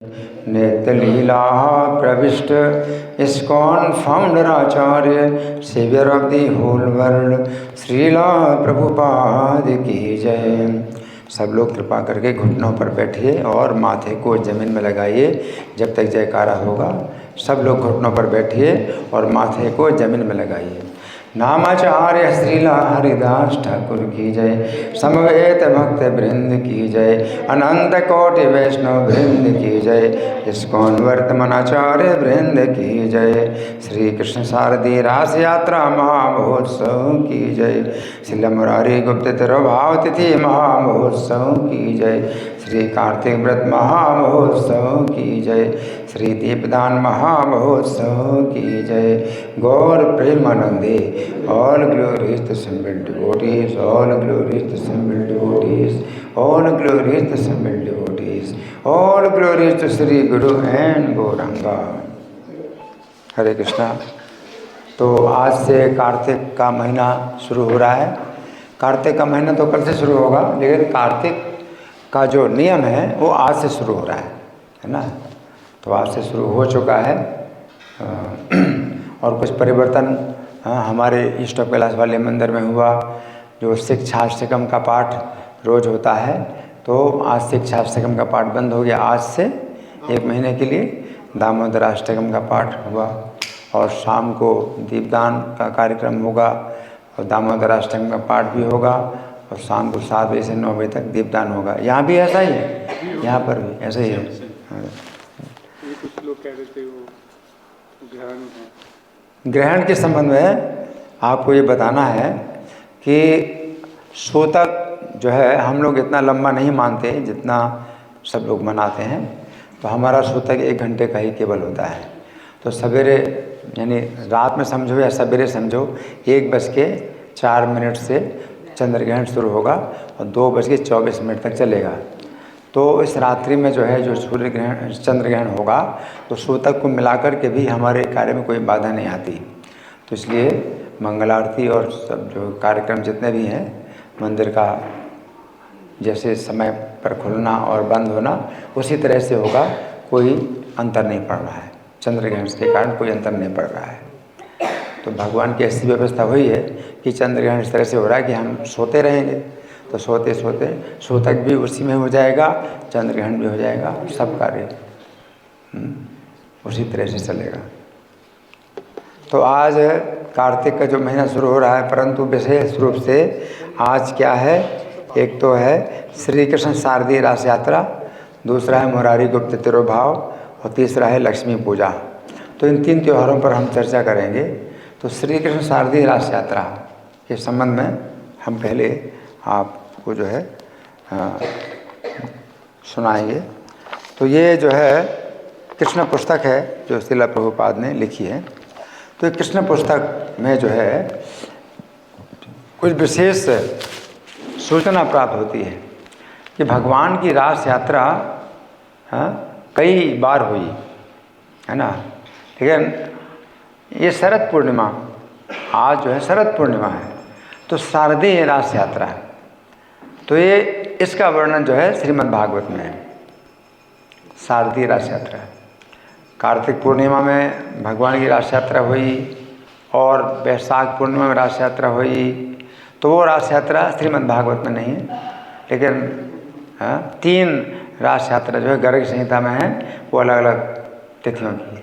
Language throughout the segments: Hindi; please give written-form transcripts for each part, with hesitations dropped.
नित्य लीला प्रविष्ट ISKCON founder Acharya saviour of the whole world Srila Prabhupada की जय। सब लोग कृपा करके घुटनों पर बैठिए और माथे को जमीन में लगाइए जब तक जयकारा होगा। सब लोग घुटनों पर बैठिए और माथे को जमीन में लगाइए। नामाचार्य श्रीला हरिदास ठाकुर की जय। समवेत भक्त वृंद की जय। अनंत कोटि वैष्णव वृंद की जय। इस्कॉन वर्तमानाचार्य वृंद की जय। श्री कृष्ण शारदी रास यात्रा महामहोत्सव की जय। श्री मुरारी गुप्त तिरुभाव तिथि महामहोत्सव की जय। श्री कार्तिक व्रत महामहोत्सव की जय। श्री दीपदान महामहोत्सव की जय। गौर प्रेमानंदे all glories to assembled devotees, all glories to assembled devotees, all glories to assembled devotees, all glories to Sri Guru and Gauranga। हरे कृष्णा। तो आज से कार्तिक का महीना शुरू हो रहा है। कार्तिक का महीना तो कल से शुरू होगा, लेकिन कार्तिक का जो नियम है वो आज से शुरू हो रहा है ना। तो आज से शुरू हो चुका है और कुछ परिवर्तन हमारे इष्ट कैलाश वाले मंदिर में हुआ। जो शिक्षाष्टकम का पाठ रोज़ होता है, तो आज शिक्षाष्टकम का पाठ बंद हो गया। आज से एक महीने के लिए दामोदराष्टकम का पाठ हुआ और शाम को दीपदान का कार्यक्रम होगा और दामोदराष्टकम का पाठ भी होगा और शाम को 7 बजे से 9 बजे तक दीपदान होगा। यहाँ भी ऐसा ही है, यहाँ पर भी ऐसा ही है। कुछ लोग कह रहे थे वो ग्रहण है। ग्रहण के संबंध में आपको ये बताना है कि सूतक जो है हम लोग इतना लंबा नहीं मानते जितना सब लोग मनाते हैं। तो हमारा सूतक 1 घंटे का ही केवल होता है। तो सवेरे यानी रात में समझो या सवेरे समझो 1:04 से चंद्र ग्रहण शुरू होगा और 2:24 तक चलेगा। तो इस रात्रि में जो है जो सूर्य ग्रहण चंद्र ग्रहण होगा तो सूतक को मिलाकर के भी हमारे कार्य में कोई बाधा नहीं आती। तो इसलिए मंगल आरती और सब जो कार्यक्रम जितने भी हैं मंदिर का जैसे समय पर खुलना और बंद होना उसी तरह से होगा, कोई अंतर नहीं पड़ रहा है। चंद्र ग्रहण के कारण कोई अंतर नहीं पड़ रहा है। तो भगवान की ऐसी व्यवस्था हुई है कि चंद्र ग्रहण इस तरह से हो रहा है कि हम सोते रहेंगे, तो सोते सोते सूतक भी उसी में हो जाएगा, चंद्र ग्रहण भी हो जाएगा, सब कार्य उसी तरह से चलेगा। तो आज कार्तिक का जो महीना शुरू हो रहा है, परंतु विशेष रूप से आज क्या है, एक तो है श्री कृष्ण शारदीय रास यात्रा, दूसरा है मुरारी गुप्त तिरुभाव और तीसरा है लक्ष्मी पूजा। तो इन 3 त्योहारों पर हम चर्चा करेंगे। तो श्री कृष्ण शारदीय रास यात्रा के संबंध में हम पहले आपको जो है सुनाएंगे। तो ये जो है कृष्ण पुस्तक है जो श्रील प्रभुपाद ने लिखी है। तो कृष्ण पुस्तक में जो है कुछ विशेष सूचना प्राप्त होती है कि भगवान की रास यात्रा कई बार हुई है ना। लेकिन ये शरद पूर्णिमा, आज जो है शरद पूर्णिमा है, तो शारदीय रास यात्रा है। तो ये इसका वर्णन जो है श्रीमद् भागवत में है। शारदीय रास यात्रा, कार्तिक पूर्णिमा में भगवान की रास यात्रा हुई और वैशाख पूर्णिमा में रास यात्रा हुई। तो वो रास यात्रा श्रीमद् भागवत में नहीं है, लेकिन 3 रास यात्रा जो है गर्ग संहिता में है, वो अलग अलग तिथियों की।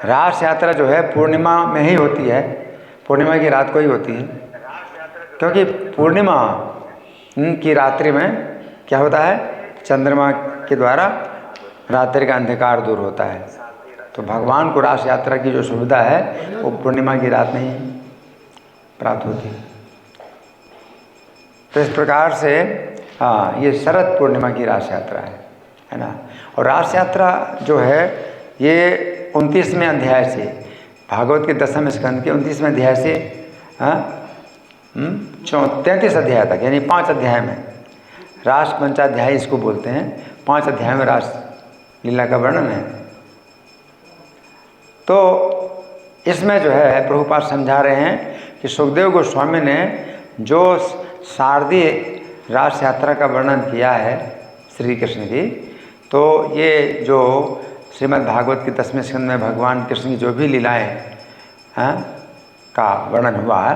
रास यात्रा जो है पूर्णिमा में ही होती है, पूर्णिमा की रात को ही होती है, क्योंकि पूर्णिमा की रात्रि में क्या होता है, चंद्रमा के द्वारा रात्रि का अंधकार दूर होता है। तो भगवान को रास यात्रा की जो सुविधा है वो पूर्णिमा की रात में ही प्राप्त होती है। तो इस प्रकार से ये शरद पूर्णिमा की रास यात्रा है ना। और रास यात्रा जो है ये 29वें अध्याय से, भागवत के 10वें स्कंद के 29वें अध्याय से 33 अध्याय तक, यानी 5 अध्याय में रास पंचाध्याय इसको बोलते हैं। 5 अध्याय में रास लीला का वर्णन है। तो इसमें जो है प्रभुपाद समझा रहे हैं कि सुखदेव गोस्वामी ने जो शारदीय रास यात्रा का वर्णन किया है श्री कृष्ण की, तो ये जो श्रीमद् भागवत के 10वें स्कंद में भगवान कृष्ण की जो भी लीलाएं का वर्णन हुआ है,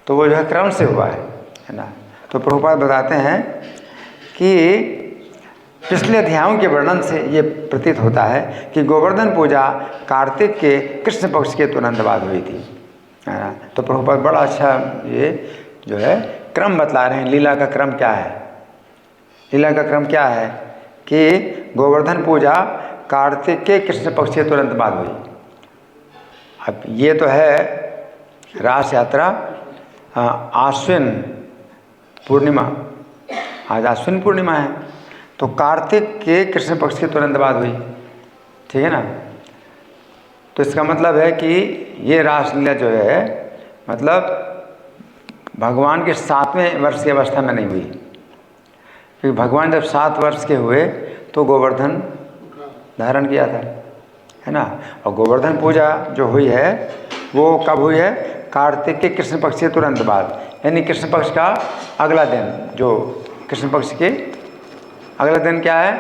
तो वो जो है क्रम से हुआ है ना। तो प्रभुपाद बताते हैं कि पिछले अध्यायों के वर्णन से ये प्रतीत होता है कि गोवर्धन पूजा कार्तिक के कृष्ण पक्ष के तुरंत बाद हुई थी, है ना। तो प्रभुपाद बड़ा अच्छा ये जो है क्रम बतला रहे हैं, लीला का क्रम क्या है। लीला का क्रम क्या है कि गोवर्धन पूजा कार्तिक के कृष्ण पक्ष के तुरंत बाद हुई। अब ये तो है रास यात्रा आश्विन पूर्णिमा, आज आश्विन पूर्णिमा है, तो कार्तिक के कृष्ण पक्ष के तुरंत बाद हुई, ठीक है ना। तो इसका मतलब है कि ये रासलीला जो है मतलब भगवान के 7वें वर्ष की अवस्था में नहीं हुई, क्योंकि भगवान जब 7 वर्ष के हुए तो गोवर्धन धारण किया था, है ना। और गोवर्धन पूजा जो हुई है वो कब हुई है? कार्तिक के कृष्ण पक्ष के तुरंत बाद, यानी कृष्ण पक्ष का अगला दिन। जो कृष्ण पक्ष के अगला दिन क्या है?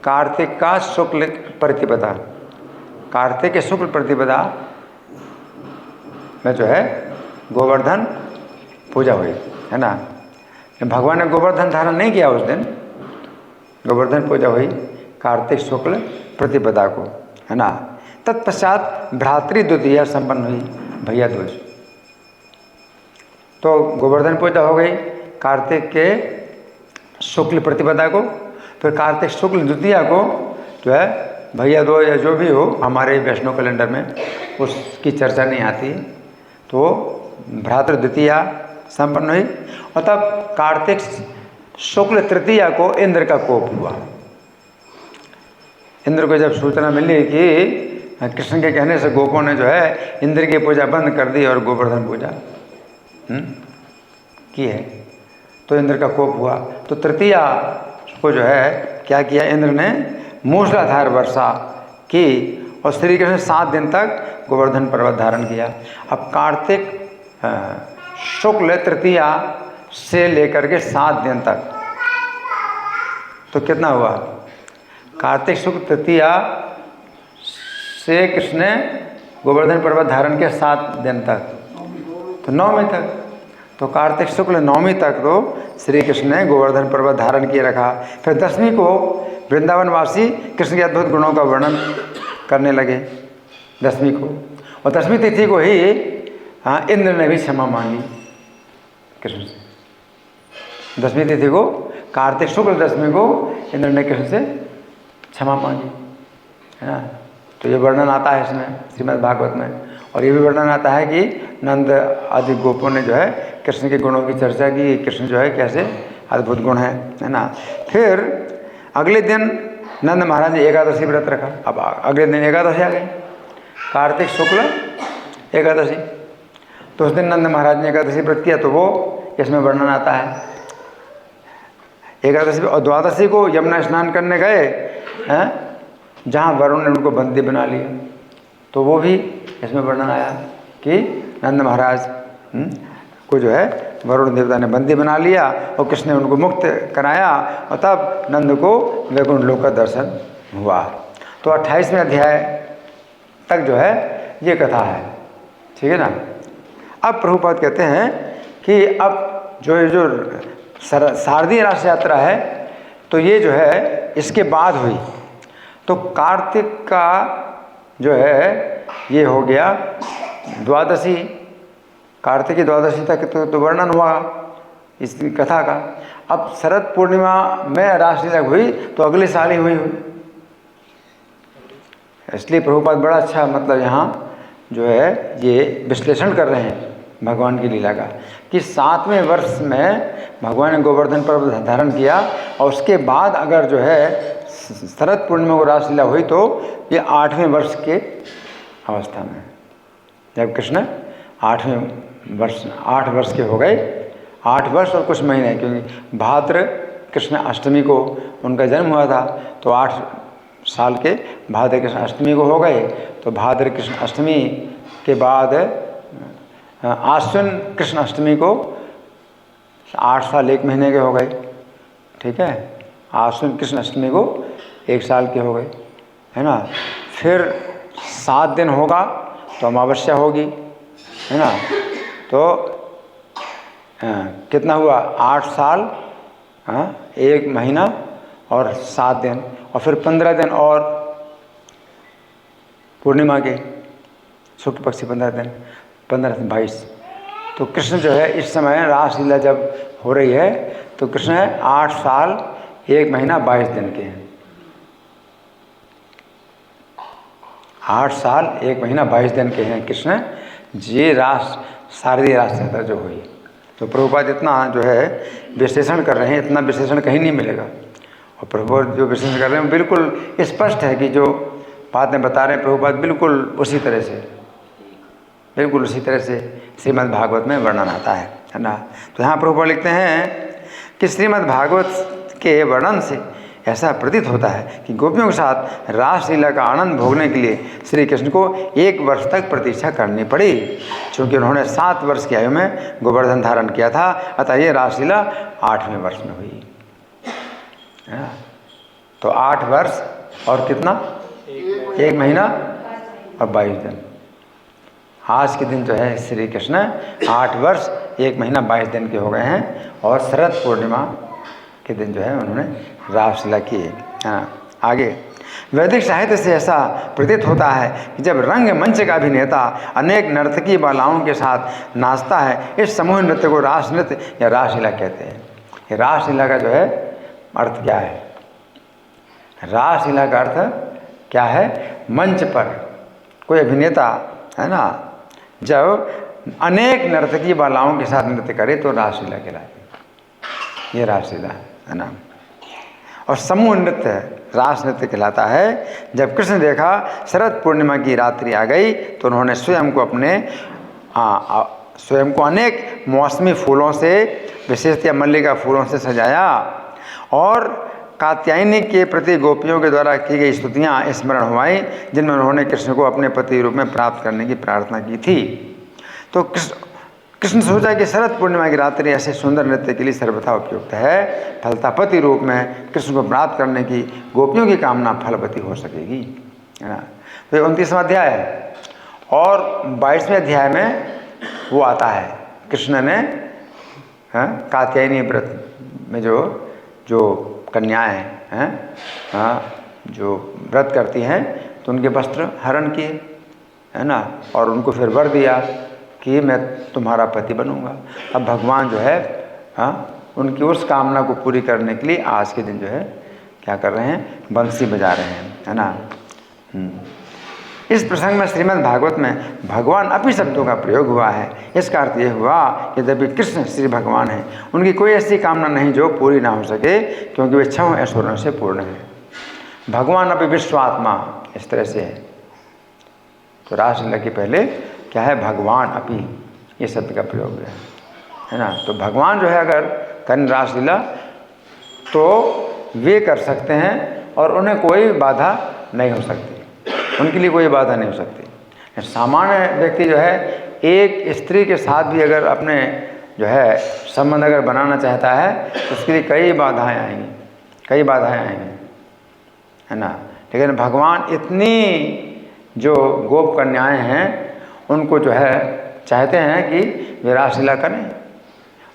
कार्तिक का शुक्ल प्रतिपदा, कार्तिक के शुक्ल प्रतिपदा में जो है गोवर्धन पूजा हुई, है ना। भगवान ने गोवर्धन धारण नहीं किया उस दिन, गोवर्धन पूजा हुई कार्तिक शुक्ल प्रतिपदा को, है ना। तत्पश्चात भ्रातृ द्वितीया संपन्न हुई, भैया दूज। तो गोवर्धन पूजा हो गई कार्तिक के शुक्ल प्रतिपदा को, फिर कार्तिक शुक्ल द्वितीया को जो है भैया दूज या जो भी हो, हमारे वैष्णव कैलेंडर में उसकी चर्चा नहीं आती, तो भ्रातृ द्वितीया संपन्न हुई। और तब कार्तिक शुक्ल तृतीया को इंद्र का कोप हुआ। इंद्र को जब सूचना मिली कि कृष्ण के कहने से गोपों ने जो है इंद्र की पूजा बंद कर दी और गोवर्धन पूजा की है, तो इंद्र का कोप हुआ। तो तृतीया को जो है क्या किया? इंद्र ने मूसलाधार वर्षा की और श्री कृष्ण 7 दिन तक गोवर्धन पर्वत धारण किया। अब कार्तिक शुक्ल तृतीया से लेकर के 7 दिन तक, तो कितना हुआ? कार्तिक शुक्ल तृतीया से कृष्ण ने गोवर्धन पर्वत धारण किया 7 दिन तक, तो 9वीं तक। तो कार्तिक शुक्ल 9वीं तक तो श्री कृष्ण ने गोवर्धन पर्वत धारण किए रखा। फिर 10वीं को वृंदावनवासी कृष्ण के अद्भुत गुणों का वर्णन करने लगे 10वीं को, और 10वीं तिथि को ही इंद्र ने भी क्षमा मांगी कृष्ण से। 10वीं तिथि को कार्तिक शुक्ल 10वीं को इंद्र ने कृष्ण से क्षमा मांगी, है ना। तो ये वर्णन आता है इसमें श्रीमद् भागवत में। और ये भी वर्णन आता है कि नंद आदि गोपों ने जो है कृष्ण के गुणों की चर्चा की, कृष्ण जो है कैसे अद्भुत गुण है ना। फिर अगले दिन नंद महाराज ने एकादशी व्रत रखा। अब अगले दिन एकादशी आ गई, कार्तिक शुक्ल एकादशी। तो उस दिन नंद महाराज ने एकादशी व्रत किया, तो वो इसमें वर्णन आता है एकादशी। और द्वादशी को यमुना स्नान करने गए हैं, जहाँ वरुण ने उनको बंदी बना लिया, तो वो भी इसमें वर्णन आया कि नंद महाराज को जो है वरुण देवता ने बंदी बना लिया और कृष्ण ने उनको मुक्त कराया, और तब नंद को वैकुंठ लोक का दर्शन हुआ। तो 28वें अध्याय तक जो है ये कथा है, ठीक है ना। अब प्रभुपाद कहते हैं कि अब जो शारदीय रास यात्रा है, तो ये जो है इसके बाद हुई। तो कार्तिक का जो है ये हो गया द्वादशी, कार्तिक की द्वादशी तक तो वर्णन हुआ इस कथा का। अब शरद पूर्णिमा में रासलीला हुई, तो अगले साल ही हुई। इसलिए प्रभुपाद बड़ा अच्छा मतलब यहाँ जो है ये विश्लेषण कर रहे हैं भगवान की लीला का, कि 7वें वर्ष में भगवान ने गोवर्धन पर्वत धारण किया, और उसके बाद अगर जो है शरद पूर्णिमा को रासलीला हुई, तो ये 8वें वर्ष के अवस्था में, जब कृष्ण 8 वर्ष के हो गए, 8 वर्ष और कुछ महीने, क्योंकि भाद्र कृष्ण अष्टमी को उनका जन्म हुआ था, तो 8 साल के भाद्र कृष्ण अष्टमी को हो गए। तो भाद्र कृष्ण अष्टमी के बाद आश्विन कृष्ण अष्टमी को 8 साल 1 महीने के हो गए, ठीक है। आश्विन कृष्ण अष्टमी को 1 साल के हो गए, है ना। फिर 7 दिन होगा तो अमावस्या होगी, है ना। तो कितना हुआ, 8 साल, 1 महीना और 7 दिन, और फिर 15 दिन और पूर्णिमा के, शुक्ल पक्ष 15 दिन, 15 दिन 22। तो कृष्ण जो है इस समय रासलीला जब हो रही है तो कृष्ण 8 साल 1 महीना 22 दिन के हैं। 8 साल 1 महीना 22 दिन के हैं कृष्ण। ये शारदीय रास यात्रा जो हुई, तो प्रभुपाद इतना जो है विश्लेषण कर रहे हैं, इतना विश्लेषण कहीं नहीं मिलेगा। और प्रभुपाद जो विश्लेषण कर रहे हैं बिल्कुल स्पष्ट है कि जो बातें बता रहे हैं प्रभुपाद बिल्कुल उसी तरह से, बिल्कुल उसी तरह से श्रीमद् भागवत में वर्णन आता है ना। तो यहाँ प्रभुपाद लिखते हैं कि श्रीमद् भागवत के वर्णन से ऐसा प्रतीत होता है कि गोपियों के साथ रासलीला का आनंद भोगने के लिए श्री कृष्ण को 1 वर्ष तक प्रतीक्षा करनी पड़ी, क्योंकि उन्होंने 7 वर्ष की आयु में गोवर्धन धारण किया था। अतः ये रासलीला 8वें वर्ष में हुई। तो 8 वर्ष और कितना, 1 महीना और 22 दिन। आज के दिन जो है श्री कृष्ण 8 वर्ष 1 महीना 22 दिन के हो गए हैं, और शरद पूर्णिमा के दिन जो है उन्होंने रासलीला की है। आगे वैदिक साहित्य से ऐसा प्रतीत होता है कि जब रंगमंच का अभिनेता अनेक नर्तकी बालाओं के साथ नाचता है, इस समूह नृत्य को रास नृत्य या रासलीला कहते हैं। ये रासलीला का जो है अर्थ क्या है, रासलीला का अर्थ क्या है, मंच पर कोई अभिनेता, है ना, जब अनेक नर्तकी बालाओं के साथ नृत्य करे तो रासलीला कहलाती है। ये रासलीला है ना। और समूह नृत्य रास नृत्य कहलाता है। जब कृष्ण देखा शरद पूर्णिमा की रात्रि आ गई तो उन्होंने स्वयं को अनेक मौसमी फूलों से, विशेषतः मल्लिका फूलों से सजाया, और कात्यायनी के प्रति गोपियों के द्वारा की गई स्तुतियाँ स्मरण हुआई, जिनमें उन्होंने कृष्ण को अपने पति रूप में प्राप्त करने की प्रार्थना की थी। तो कृष्ण सोचा कि शरद पूर्णिमा की रात्रि ऐसे सुंदर नृत्य के लिए सर्वथा उपयुक्त है, फलता पति रूप में कृष्ण को प्राप्त करने की गोपियों की कामना फलवती हो सकेगी, है ना। तो ये 29वां अध्याय है। और 22वें अध्याय में वो आता है, कृष्ण ने कात्यायनी व्रत में जो कन्याएं हैं, जो व्रत करती हैं, तो उनके वस्त्र हरण किए, है ना, और उनको फिर वर दिया कि मैं तुम्हारा पति बनूंगा। अब भगवान जो है उनकी उस कामना को पूरी करने के लिए आज के दिन जो है क्या कर रहे हैं, बंसी बजा रहे हैं, है ना। इस प्रसंग में श्रीमद् भागवत में भगवान अपि शब्दों का प्रयोग हुआ है। इसका अर्थ यह हुआ कि यद्यपि कृष्ण श्री भगवान हैं, उनकी कोई ऐसी कामना नहीं जो पूरी ना हो सके, क्योंकि वे 6 ऐश्वर्यों से पूर्ण है। भगवान अपि विश्वात्मा, इस तरह से है। तो रासलीला के पहले क्या है, भगवान अपि, ये शब्द का प्रयोग है ना। तो भगवान जो है अगर करें रासलीला तो वे कर सकते हैं और उन्हें कोई बाधा नहीं हो सकती, उनके लिए कोई बाधा नहीं हो सकती। सामान्य व्यक्ति जो है एक स्त्री के साथ भी अगर अपने जो है संबंध अगर बनाना चाहता है तो उसके लिए कई बाधाएं आएंगी, कई बाधाएं आएंगी, है ना। लेकिन भगवान इतनी जो गोप कन्याएं हैं उनको जो है चाहते हैं कि वे रासलीला करें,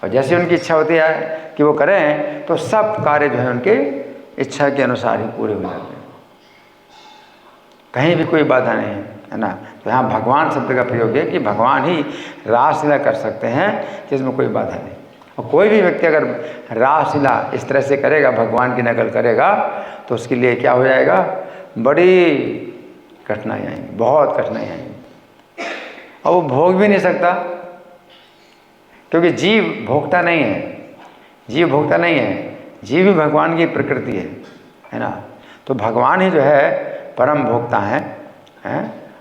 और जैसे उनकी इच्छा होती है कि वो करें तो सब कार्य जो है उनके इच्छा के अनुसार ही पूरे हो जाते हैं, कहीं भी कोई बाधा नहीं है ना। तो यहाँ भगवान शब्द का प्रयोग है कि भगवान ही रासलीला कर सकते हैं जिसमें कोई बाधा नहीं। और कोई भी व्यक्ति अगर रासलीला इस तरह से करेगा, भगवान की नकल करेगा, तो उसके लिए क्या हो जाएगा, बड़ी कठिनाई आएंगी, बहुत कठिनाई आएंगी, और वो भोग भी नहीं सकता, क्योंकि जीव भोगता नहीं है, जीव भोगता नहीं है, जीव ही भगवान की प्रकृति है ना। तो भगवान ही जो है परम भोक्ता हैं,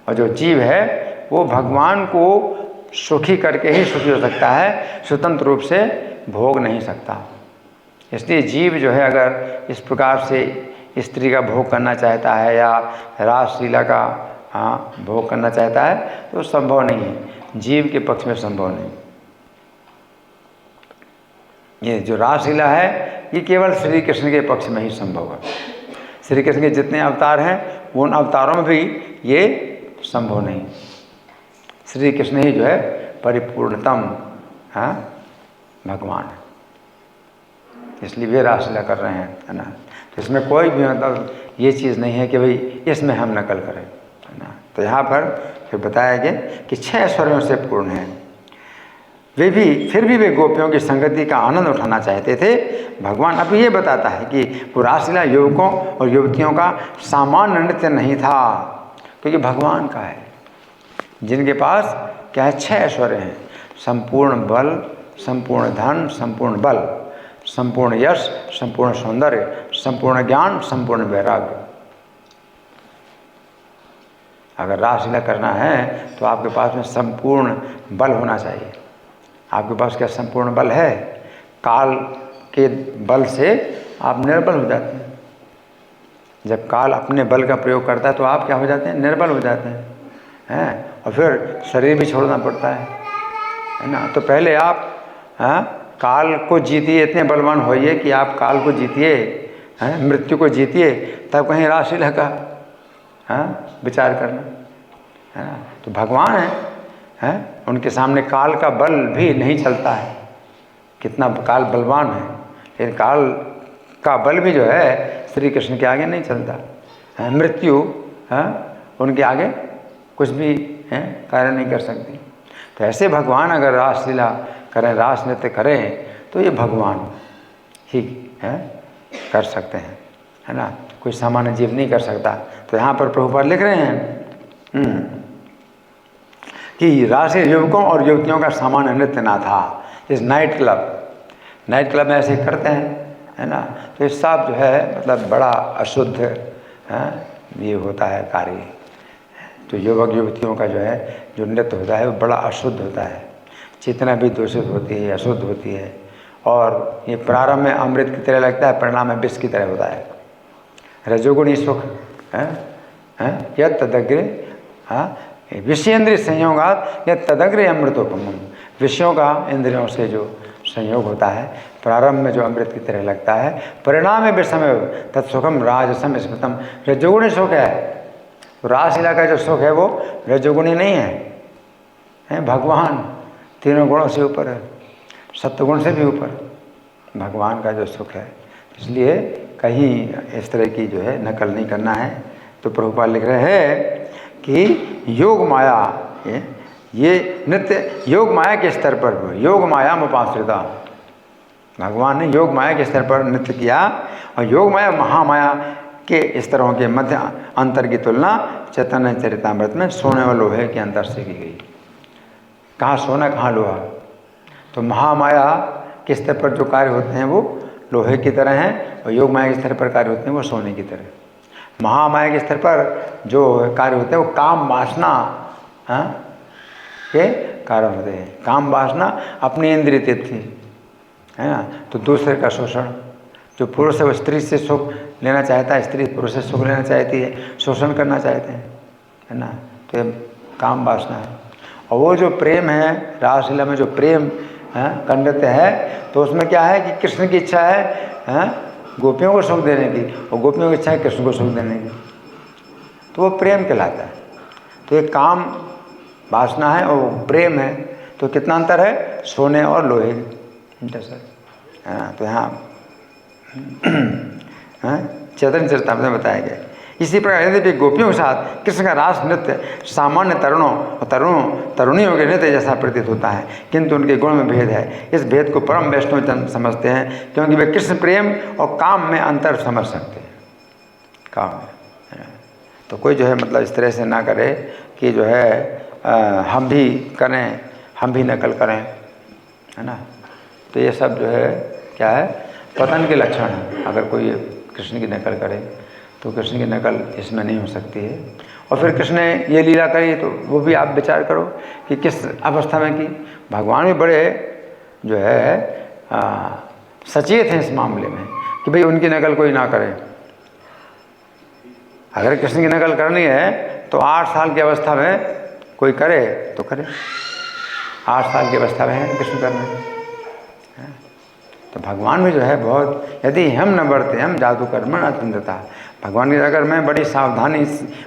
और जो जीव है वो भगवान को सुखी करके ही सुखी हो सकता है, स्वतंत्र रूप से भोग नहीं सकता। इसलिए जीव जो है अगर इस प्रकार से स्त्री का भोग करना चाहता है या रासलीला का भोग करना चाहता है तो संभव नहीं है, जीव के पक्ष में संभव नहीं। ये जो रासलीला है ये केवल श्री कृष्ण के पक्ष में ही संभव है। श्री कृष्ण के जितने अवतार हैं उन अवतारों में भी ये संभव नहीं। श्री कृष्ण ही जो है परिपूर्णतम भगवान है, इसलिए वे रासलीला कर रहे हैं, है ना। तो इसमें कोई भी मतलब ये चीज़ नहीं है कि भाई इसमें हम नकल करें, है ना। तो यहाँ पर फिर बताया गया कि 6 ऐश्वर्यों से पूर्ण है। वे भी फिर भी वे गोपियों की संगति का आनंद उठाना चाहते थे। भगवान अब ये बताता है कि वो रासलीला युवकों और युवतियों का सामान्य नृत्य नहीं था, क्योंकि भगवान का है, जिनके पास क्या है 6 ऐश्वर्य हैं, संपूर्ण बल, संपूर्ण धन, संपूर्ण बल, संपूर्ण यश, संपूर्ण सौंदर्य, संपूर्ण ज्ञान, संपूर्ण वैराग्य। अगर रासलीला करना है तो आपके पास में संपूर्ण बल होना चाहिए। आपके पास क्या संपूर्ण बल है? काल के बल से आप निर्बल हो जाते हैं। जब काल अपने बल का प्रयोग करता है तो आप क्या हो जाते हैं? निर्बल हो जाते हैं, और फिर शरीर भी छोड़ना पड़ता है ना। तो पहले आप काल को जीतिए, इतने बलवान होइए कि आप काल को जीतिए, मृत्यु को जीतिए, तब कहीं रासलीला का विचार करना, है ना। तो भगवान है, उनके सामने काल का बल भी नहीं चलता है। कितना काल बलवान है, लेकिन काल का बल भी जो है श्री कृष्ण के आगे नहीं चलता। मृत्यु उनके आगे कुछ भी कार्य नहीं कर सकती। तो ऐसे भगवान अगर रासलीला करें, रास नृत्य करें, तो ये भगवान ही कर सकते हैं, है ना। कोई सामान्य जीव नहीं कर सकता। तो यहाँ पर प्रभुपाद लिख रहे हैं कि रासलीला युवकों और युवतियों का सामान्य नृत्य ना था। इस नाइट क्लब में ऐसे करते हैं, है ना। तो ये सब जो है मतलब बड़ा अशुद्ध ये होता है कार्य। तो युवक युवतियों का जो है जो नृत्य होता है वो बड़ा अशुद्ध होता है, चेतना भी दूषित होती है, अशुद्ध होती है, और ये प्रारंभ में अमृत की तरह लगता है, परिणाम में विष की तरह होता है। रजोगुणी सुख यद तदग्रे विषयेंद्रिय संयोगात यद तदग्रे अमृतोपम। विषयों का इंद्रियों से जो संयोग होता है, प्रारंभ में जो अमृत की तरह लगता है, परिणाम में विषम तत्सुखम राजसम स्मृतम। रजोगुणी सुख है, रासलीला का जो सुख है वो रजोगुणी नहीं है, भगवान तीनों गुणों से ऊपर है, सत्वगुण से भी ऊपर भगवान का जो सुख है। इसलिए कहीं इस तरह की जो है नकल नहीं करना है। तो प्रभुपाद लिख रहे हैं कि योग माया, ये नृत्य योग माया के स्तर पर, योग माया उपाश्रिता, भगवान ने योग माया के स्तर पर नृत्य किया, और योग माया महामाया के स्तरों के मध्य अंतर की तुलना चैतन्य चरितामृत में सोने और लोहे के अंतर से की गई। कहाँ सोना कहाँ लोहा। तो महामाया के स्तर पर जो कार्य होते हैं वो लोहे की तरह हैं, और योग माया के स्तर पर कार्य होते हैं वो सोने की तरह। महामाया के स्तर पर जो कार्य होते हैं वो काम वासना के कारण होते हैं। काम वासना अपनी इंद्रिय तृप्ति, है ना। तो दूसरे का शोषण, जो पुरुष है वो स्त्री से सुख लेना चाहता है, स्त्री पुरुष से सुख लेना चाहती है, शोषण करना चाहते हैं, है ना। तो ये काम वासना है। और वो जो प्रेम है, रासलीला में जो प्रेम का नृत्य है, तो उसमें क्या है कि कृष्ण की इच्छा है गोपियों को सुख देने की, और गोपियों की इच्छा है कृष्ण को सुख देने की, तो वो प्रेम कहलाता है। तो ये काम वासना है और प्रेम है, तो कितना अंतर है सोने और लोहे जैसा, है ना। तो यहाँ चैतन्य चरितामृत में बताया गया। इसी प्रकार यदि गोपियों के साथ कृष्ण का रास नृत्य सामान्य तरुणों और तरुणियों के नृत्य जैसा प्रतीत होता है, किंतु उनके गुण में भेद है। इस भेद को परम वैष्णव जन समझते हैं, क्योंकि वे कृष्ण प्रेम और काम में अंतर समझ सकते हैं। काम में तो कोई जो है मतलब इस तरह से ना करे कि जो है हम भी करें, हम भी नकल करें, है ना। तो ये सब जो है क्या है, पतन के लक्षण है। अगर कोई कृष्ण की नकल करे तो कृष्ण की नकल इसमें नहीं हो सकती है। और फिर कृष्ण ने ये लीला करी तो वो भी आप विचार करो कि किस अवस्था में की। भगवान भी बड़े जो है सचेत हैं इस मामले में कि भाई उनकी नकल कोई ना करे। अगर कृष्ण की नकल करनी है तो 8 साल की अवस्था में कोई करे तो करे। 8 साल की अवस्था में है कृष्ण करना है। तो भगवान भी जो है बहुत, यदि हम न बढ़ते हम जादू कर्म न चिंतता, भगवान की अगर मैं बड़ी सावधानी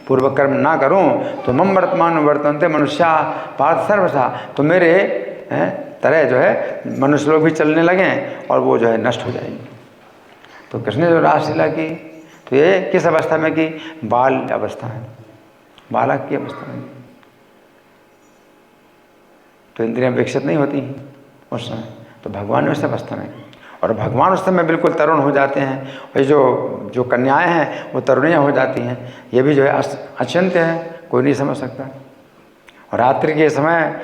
पूर्वक कर्म ना करूं तो मम वर्तमान वर्तनते मनुष्या पार्थ सर्वसा, तो मेरे तरह जो है मनुष्य लोग भी चलने लगें और वो जो है नष्ट हो जाएंगे। तो कृष्ण ने जो रासलीला की तो ये किस अवस्था में की? बाल अवस्था में, बालक की अवस्था में। तो इंद्रियां विकसित नहीं होती हैं उस समय, तो भगवान ने उस अवस्था में, और भगवान उस समय बिल्कुल तरुण हो जाते हैं, और जो कन्याएं हैं वो तरुणियाँ हो जाती हैं। ये भी जो है अचिंत्य है, कोई नहीं समझ सकता। और रात्रि के समय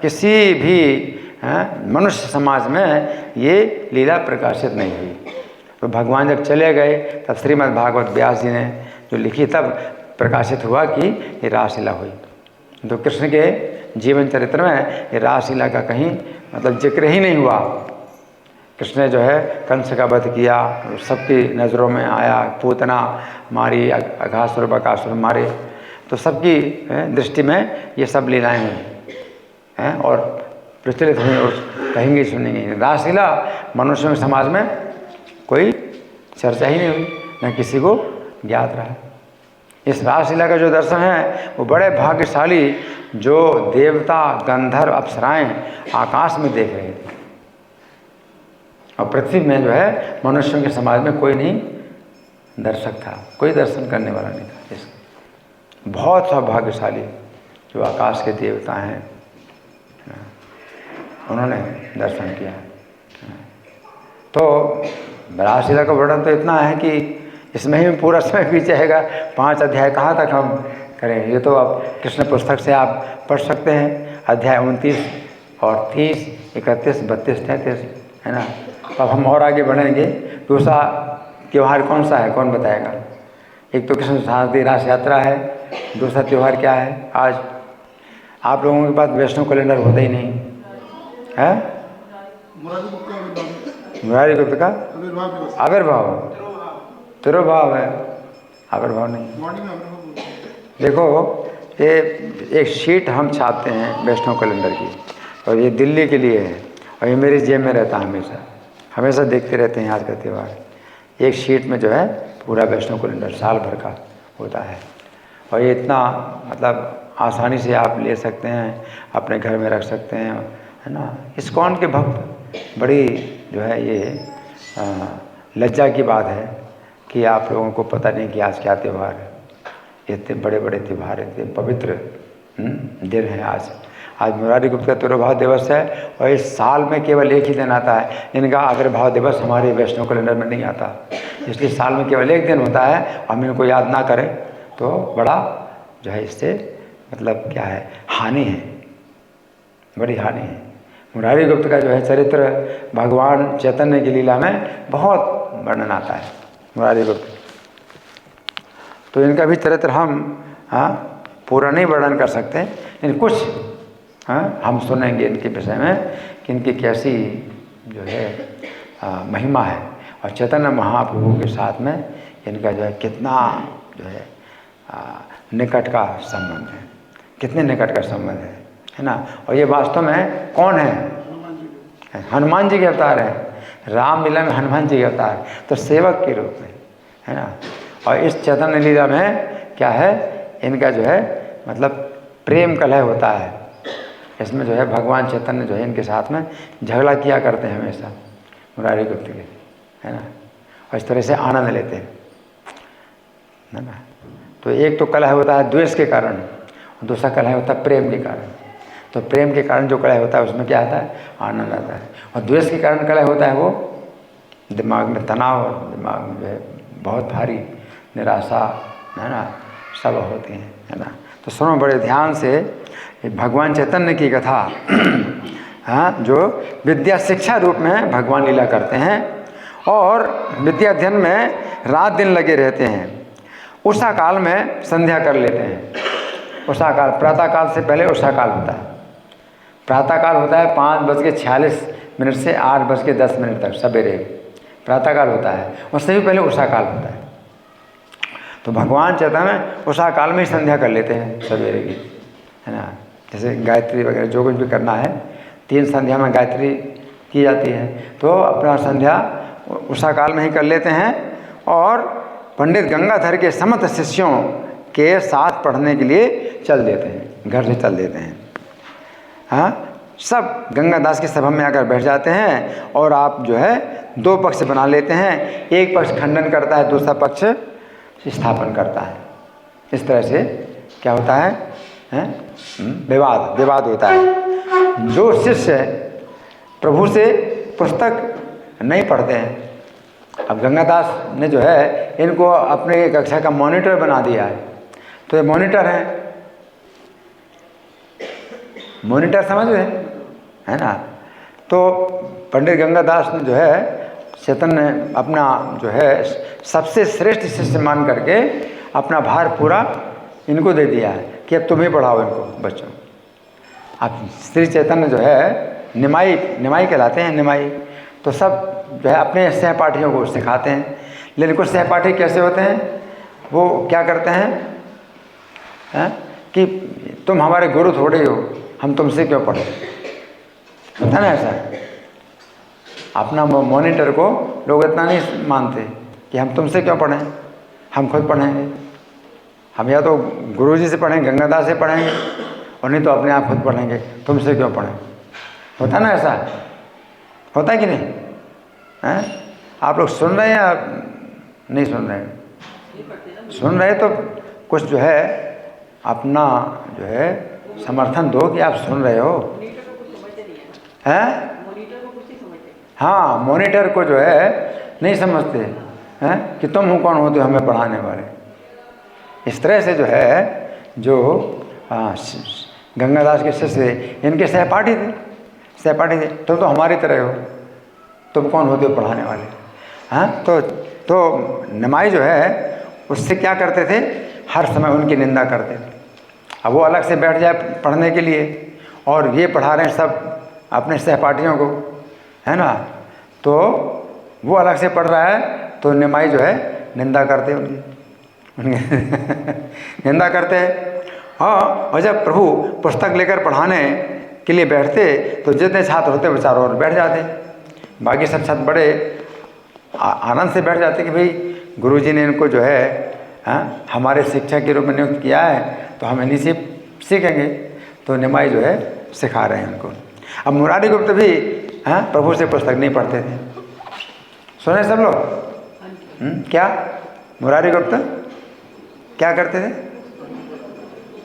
किसी भी मनुष्य समाज में ये लीला प्रकाशित नहीं हुई। तो भगवान जब चले गए तब श्रीमद् भागवत व्यास जी ने जो लिखी तब प्रकाशित हुआ कि ये रासलीला हुई। तो कृष्ण के जीवन चरित्र में ये रासलीला का कहीं मतलब जिक्र ही नहीं हुआ। कृष्ण ने जो है कंस का वध किया, सबकी नज़रों में आया, पूतना मारी, अघासुर बकासुर मारे, तो सबकी दृष्टि में ये सब लीलाएं हुई हैं और प्रचलित हुई और कहेंगे सुनेंगे। रासलीला मनुष्यों के समाज में कोई चर्चा ही नहीं हुई, न किसी को ज्ञात रहा। इस रासलीला का जो दर्शन है वो बड़े भाग्यशाली जो देवता गंधर्व अप्सराएं आकाश में देख रहे थे, और पृथ्वी में जो है मनुष्यों के समाज में कोई नहीं दर्शक था, कोई दर्शन करने वाला नहीं था। इस बहुत सौभाग्यशाली जो आकाश के देवता हैं उन्होंने दर्शन किया। तो रासलीला का वर्णन तो इतना है कि इसमें ही पूरा समय बीत जाएगा। 5 अध्याय कहाँ तक हम करें? ये तो आप कृष्ण पुस्तक से आप पढ़ सकते हैं, अध्याय 29 और 30, 31, 32, 33, है ना। तो अब हम और आगे बढ़ेंगे। दूसरा त्यौहार कौन सा है, कौन बताएगा? एक तो कृष्ण शारदीय रास यात्रा है, दूसरा त्यौहार क्या है? आज आप लोगों के पास वैष्णव कैलेंडर होता ही नहीं है। मुरारी गुप्त का आविर्भाव, तिरुभाव है, आविर्भाव नहीं। देखो ये एक शीट हम छापते हैं वैष्णव कैलेंडर की, और ये दिल्ली के लिए है, और ये मेरी जेब में रहता है हमेशा देखते रहते हैं आज का त्यौहार। एक शीट में जो है पूरा वैष्णव कैलेंडर साल भर का होता है, और ये इतना मतलब आसानी से आप ले सकते हैं, अपने घर में रख सकते हैं, है ना। इस्कॉन के भक्त बड़ी जो है ये लज्जा की बात है कि आप लोगों को पता नहीं कि आज क्या त्यौहार है। इतने बड़े बड़े त्यौहार, इतने पवित्र दिन है आज। आज मुरारी गुप्त का तिरुभाव दिवस है, और इस साल में केवल एक ही दिन आता है। इनका आविर्भाव दिवस हमारे वैष्णव कैलेंडर में नहीं आता, इसलिए साल में केवल एक दिन होता है। हम इनको याद ना करें तो बड़ा जो है इससे मतलब क्या है, हानि है, बड़ी हानि है। मुरारी गुप्त का जो है चरित्र भगवान चैतन्य की लीला में बहुत वर्णन आता है, मुरारी गुप्त। तो इनका भी चरित्र हम पूरा नहीं वर्णन कर सकते, लेकिन कुछ हम सुनेंगे इनके विषय में कि इनकी कैसी जो है महिमा है, और चैतन्य महाप्रभु के साथ में इनका जो है कितना जो है निकट का संबंध है, कितने निकट का संबंध है ना। और ये वास्तव में कौन है? हनुमान जी के अवतार है। रामलीला में हनुमान जी के अवतार, तो सेवक के रूप में, है ना। और इस चैतन्य लीला में क्या है, इनका जो है मतलब प्रेम कलह होता है। इसमें जो है भगवान चैतन्य जो है इनके साथ में झगड़ा किया करते हैं हमेशा, मुरारी गुप्त के, है ना। और इस तरह से आनंद लेते हैं, है ना। तो एक तो कलह होता है द्वेष के कारण, और दूसरा कलह होता है प्रेम के कारण। तो प्रेम के कारण जो कलह होता है उसमें क्या आता है, आनंद आता है। और द्वेष के कारण कलह होता है वो दिमाग में तनाव, दिमाग में जो है बहुत भारी निराशा, है ना, सब होती हैं, है ना। तो सुनो बड़े ध्यान से, भगवान चैतन्य की कथा जो विद्या शिक्षा रूप में भगवान लीला करते हैं, और विद्या अध्ययन में रात दिन लगे रहते हैं। उषा काल में संध्या कर लेते हैं। उषा काल, प्रातः काल से पहले उषा काल होता है। प्रातः काल होता है 5:46 से 8:10 तक सवेरे प्रातः काल होता है, उससे भी पहले उषा काल होता है। तो भगवान चैतन्य उषा काल में ही संध्या कर लेते हैं सवेरे की, है ना। जैसे गायत्री वगैरह जो कुछ भी करना है, 3 संध्या में गायत्री की जाती है। तो अपना संध्या उषा काल में ही कर लेते हैं और पंडित गंगाधर के समस्त शिष्यों के साथ पढ़ने के लिए चल देते हैं, घर से चल देते हैं। हाँ, सब गंगादास की सभा में आकर बैठ जाते हैं और आप जो है दो पक्ष बना लेते हैं, एक पक्ष खंडन करता है, दूसरा पक्ष स्थापन करता है। इस तरह से क्या होता है, विवाद होता है। जो शिष्य प्रभु से पुस्तक नहीं पढ़ते हैं, अब गंगादास ने जो है इनको अपने कक्षा का मॉनिटर बना दिया है, तो ये मॉनिटर है, मॉनिटर समझ रहे है ना। तो पंडित गंगादास ने जो है चैतन्य अपना जो है सबसे श्रेष्ठ शिष्य मान करके अपना भार पूरा इनको दे दिया है कि अब तुम ही पढ़ाओ इनको बच्चों। अब श्री चैतन्य जो है निमाई कहलाते हैं, निमाई। तो सब जो है अपने सहपाठियों को सिखाते हैं, लेकिन कुछ सहपाठी कैसे होते हैं, वो क्या करते हैं कि तुम हमारे गुरु थोड़े हो, हम तुमसे क्यों पढ़े, होता ना ऐसा। अपना मॉनिटर को लोग इतना नहीं मानते कि हम तुमसे क्यों पढ़ें, हम खुद पढ़ेंगे। हम या तो गुरुजी से पढ़ेंगे, गंगादास से पढ़ेंगे, और नहीं तो अपने आप खुद पढ़ेंगे, तुमसे क्यों पढ़ें। होता ना ऐसा, होता है कि नहीं हैं? आप लोग सुन रहे हैं या नहीं सुन रहे हैं? सुन रहे तो कुछ जो है अपना जो है समर्थन दो कि आप सुन रहे हो हैं। हाँ, मॉनिटर को जो है नहीं समझते हैं कि तुम कौन होते हो हमें पढ़ाने वाले। इस तरह से जो है जो गंगादास के शिष्य इनके सहपाठी थे, तुम तो हमारी तरह हो, तुम कौन होते हो पढ़ाने वाले। हाँ, तो निमाई जो है उससे क्या करते थे, हर समय उनकी निंदा करते थे। अब वो अलग से बैठ जाए पढ़ने के लिए और ये पढ़ा रहे हैं सब अपने सहपाठियों को, है ना। तो वो अलग से पढ़ रहा है तो निमाई जो है निंदा करते उनकी निंदा करते हैं। हाँ, और जब प्रभु पुस्तक लेकर पढ़ाने के लिए बैठते तो जितने छात्र होते वो चारों ओर बैठ जाते, बाकी सब छात्र बड़े आनंद से बैठ जाते कि भाई गुरुजी ने इनको जो है हमारे शिक्षक के रूप में नियुक्त किया है तो हम इन्हीं से सीखेंगे। तो निमाई जो है सिखा रहे हैं उनको। अब मुरारी गुप्त भी प्रभु से पुस्तक नहीं पढ़ते थे, सुने सब लोग? क्या मुरारी गुप्त क्या करते थे,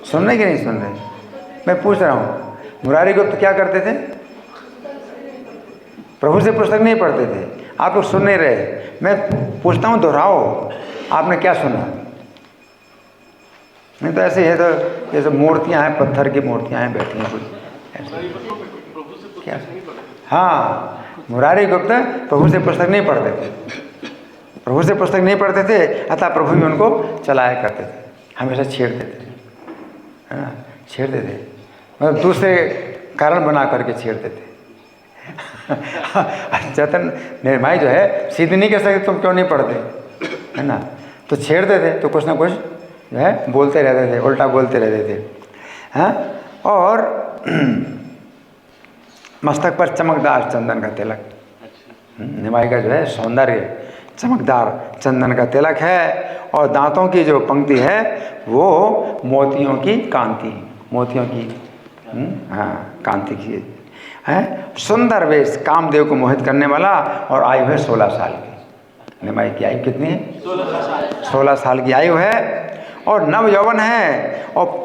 सुन रहे कि नहीं सुन रहे? मैं पूछ रहा हूँ, मुरारी गुप्त क्या करते थे? प्रभु से पुस्तक नहीं पढ़ते थे। आप लोग सुन नहीं रहे, मैं पूछता हूँ, दोहराओ, आपने क्या सुना? नहीं तो ऐसे है, तो जैसे मूर्तियाँ हैं, पत्थर की मूर्तियाँ हैं बैठी हैं कुछ ऐसे क्या। हाँ, मुरारी गुप्त प्रभु से पुस्तक नहीं पढ़ते थे, प्रभु से पुस्तक नहीं पढ़ते थे, अतः प्रभु भी उनको चलाया करते थे, हमेशा छेड़ते थे, है ना, छेड़ते थे, मतलब दूसरे कारण बना करके छेड़ते थे। चैतन्य निमाई जो है सीधे नहीं कह सकते तुम क्यों नहीं पढ़ते, है ना, तो छेड़ते थे, तो कुछ ना कुछ जो है बोलते रहते थे, उल्टा बोलते रहते थे। हाँ, और मस्तक पर चमकदार चंदन का तिलक, निमाई का जो है सौंदर्य चमकदार चंदन का तिलक है, और दांतों की जो पंक्ति है वो मोतियों की कांति, मोतियों की कांति की है। सुंदर वेश, कामदेव को मोहित करने वाला, और आयु है 16 साल की। निमाई की आयु कितनी है? 16 साल की आयु है, और नव यौवन है, और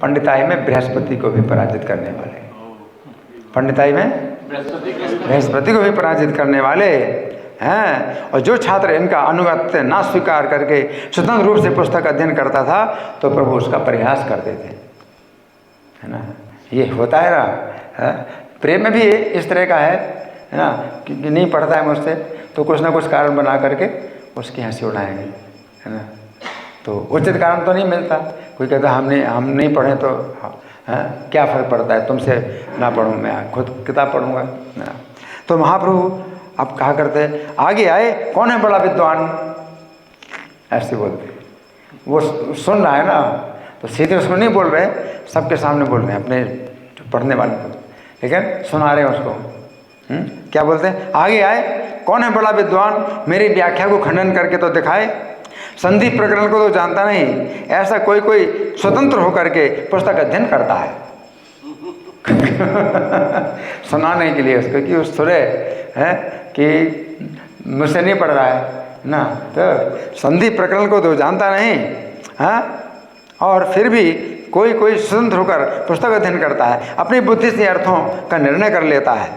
पंडिताई में बृहस्पति को भी पराजित करने वाले, पंडिताई में बृहस्पति को भी पराजित करने वाले हैं। और जो छात्र इनका अनुगत्य ना स्वीकार करके स्वतंत्र रूप से पुस्तक अध्ययन करता था तो प्रभु उसका परिहास करते थे, है ना। ये होता है ना, प्रेम में भी इस तरह का है ना, कि नहीं पढ़ता है मुझसे तो कुछ ना कुछ कारण बना करके उसकी हंसी उड़ाएंगे, है ना। तो उचित कारण तो नहीं मिलता, कोई कहता हम नहीं पढ़ें तो क्या फ़र्क पड़ता है, तुमसे ना पढ़ूँ, मैं खुद किताब पढ़ूँगा ना। तो महाप्रभु अब कहा करते आगे आए, कौन है बड़ा विद्वान, ऐसे बोलते। वो सुन रहा है ना, तो सीधे उसको नहीं बोल रहे, सबके सामने बोल रहे हैं, अपने पढ़ने वाले को, लेकिन सुना रहे हैं उसको, क्या बोलते हैं, आगे आए, कौन है बड़ा विद्वान, मेरी व्याख्या को खंडन करके तो दिखाए। संधि प्रकरण को तो जानता नहीं, ऐसा कोई कोई स्वतंत्र होकर के पुस्तक अध्ययन करता है सुनाने के लिए उसको कि उस सुरे है कि मुझसे नहीं पढ़ रहा है ना, तो संधि प्रकरण को तो जानता नहीं। हाँ, और फिर भी कोई कोई स्वतंत्र होकर पुस्तक अध्ययन करता है, अपनी बुद्धि से अर्थों का निर्णय कर लेता है।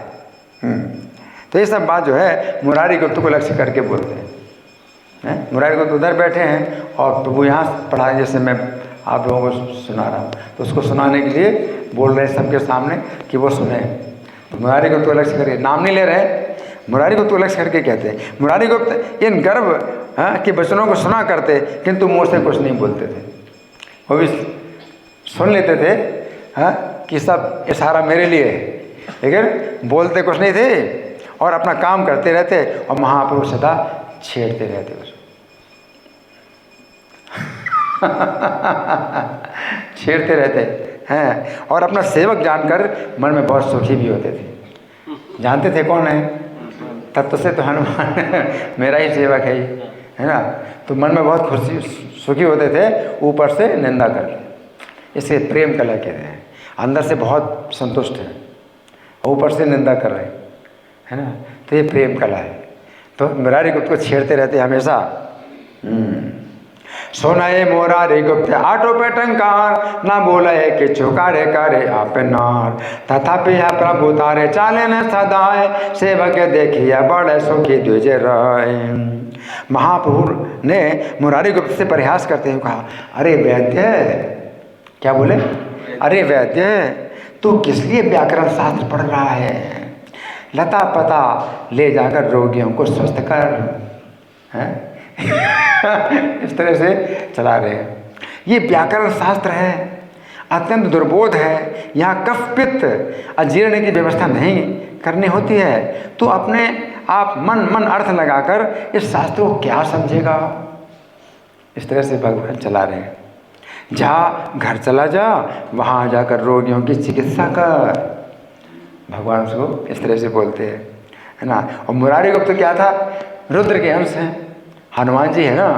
तो ये सब बात जो है मुरारी गुप्त को लक्ष्य करके बोलते हैं। मुरारी गुप्त उधर बैठे हैं और प्रभु यहाँ पढ़ा, जैसे मैं आप लोगों को सुना रहा हूँ, तो उसको सुनाने के लिए बोल रहे हैं सबके सामने कि वो सुने। तो मुरारी गुप्त को लक्ष्य करके, नाम नहीं ले रहे, मुरारी गुप्त को लक्ष्य करके कहते हैं। मुरारी गुप्त इन गर्भ के वचनों को सुना करते, किंतु मुँह से कुछ नहीं बोलते थे। वो भी सुन लेते थे कि सब इशारा मेरे लिए है, लेकिन बोलते कुछ नहीं थे और अपना काम करते रहते, और महाप्रभु सदा छेड़ते रहते उसको छेड़ते रहते हैं, और अपना सेवक जानकर मन में बहुत सुखी भी होते थे। जानते थे कौन है, तब तो से तो हनुमान मेरा ही सेवक है ना, तो मन में बहुत खुशी सुखी होते थे, ऊपर से निंदा करके। इसे प्रेम कला कहते हैं, अंदर से बहुत संतुष्ट है, ऊपर से निंदा कर रहे है ना, तो ये प्रेम कला है। तो मुरारी गुप्त को छेड़ते रहते हमेशा। सोनाए मोरारी गुप्त आटो पे टंकार, ना बोला है कि चुकारे करे आप नार, तथापि यह प्रभु तारे चाले न सदाए, सेवक देखिए बड़े सुखी द्विज राय। महाप्रभु ने मुरारी गुप्त से प्रयास करते हुए कहा, अरे वैद्य, क्या बोले, अरे वैद्य तू किस लिए व्याकरण शास्त्र पढ़ रहा है, लता पता ले जाकर रोगियों को स्वस्थ कर। हैं इस तरह से चला रहे हैं। ये व्याकरण शास्त्र है, अत्यंत दुर्बोध है, यहाँ कफ पित्त अजीर्ण की व्यवस्था नहीं करनी होती है, तो अपने आप मन अर्थ लगाकर इस शास्त्र को क्या समझेगा। इस तरह से भगवान चला रहे हैं। जा घर चला जा, वहाँ जाकर रोगियों की चिकित्सा कर, भगवान उसको इस तरह से बोलते हैं, है ना। और मुरारी गुप्त क्या था, रुद्र के अंश हैं, हनुमान जी है ना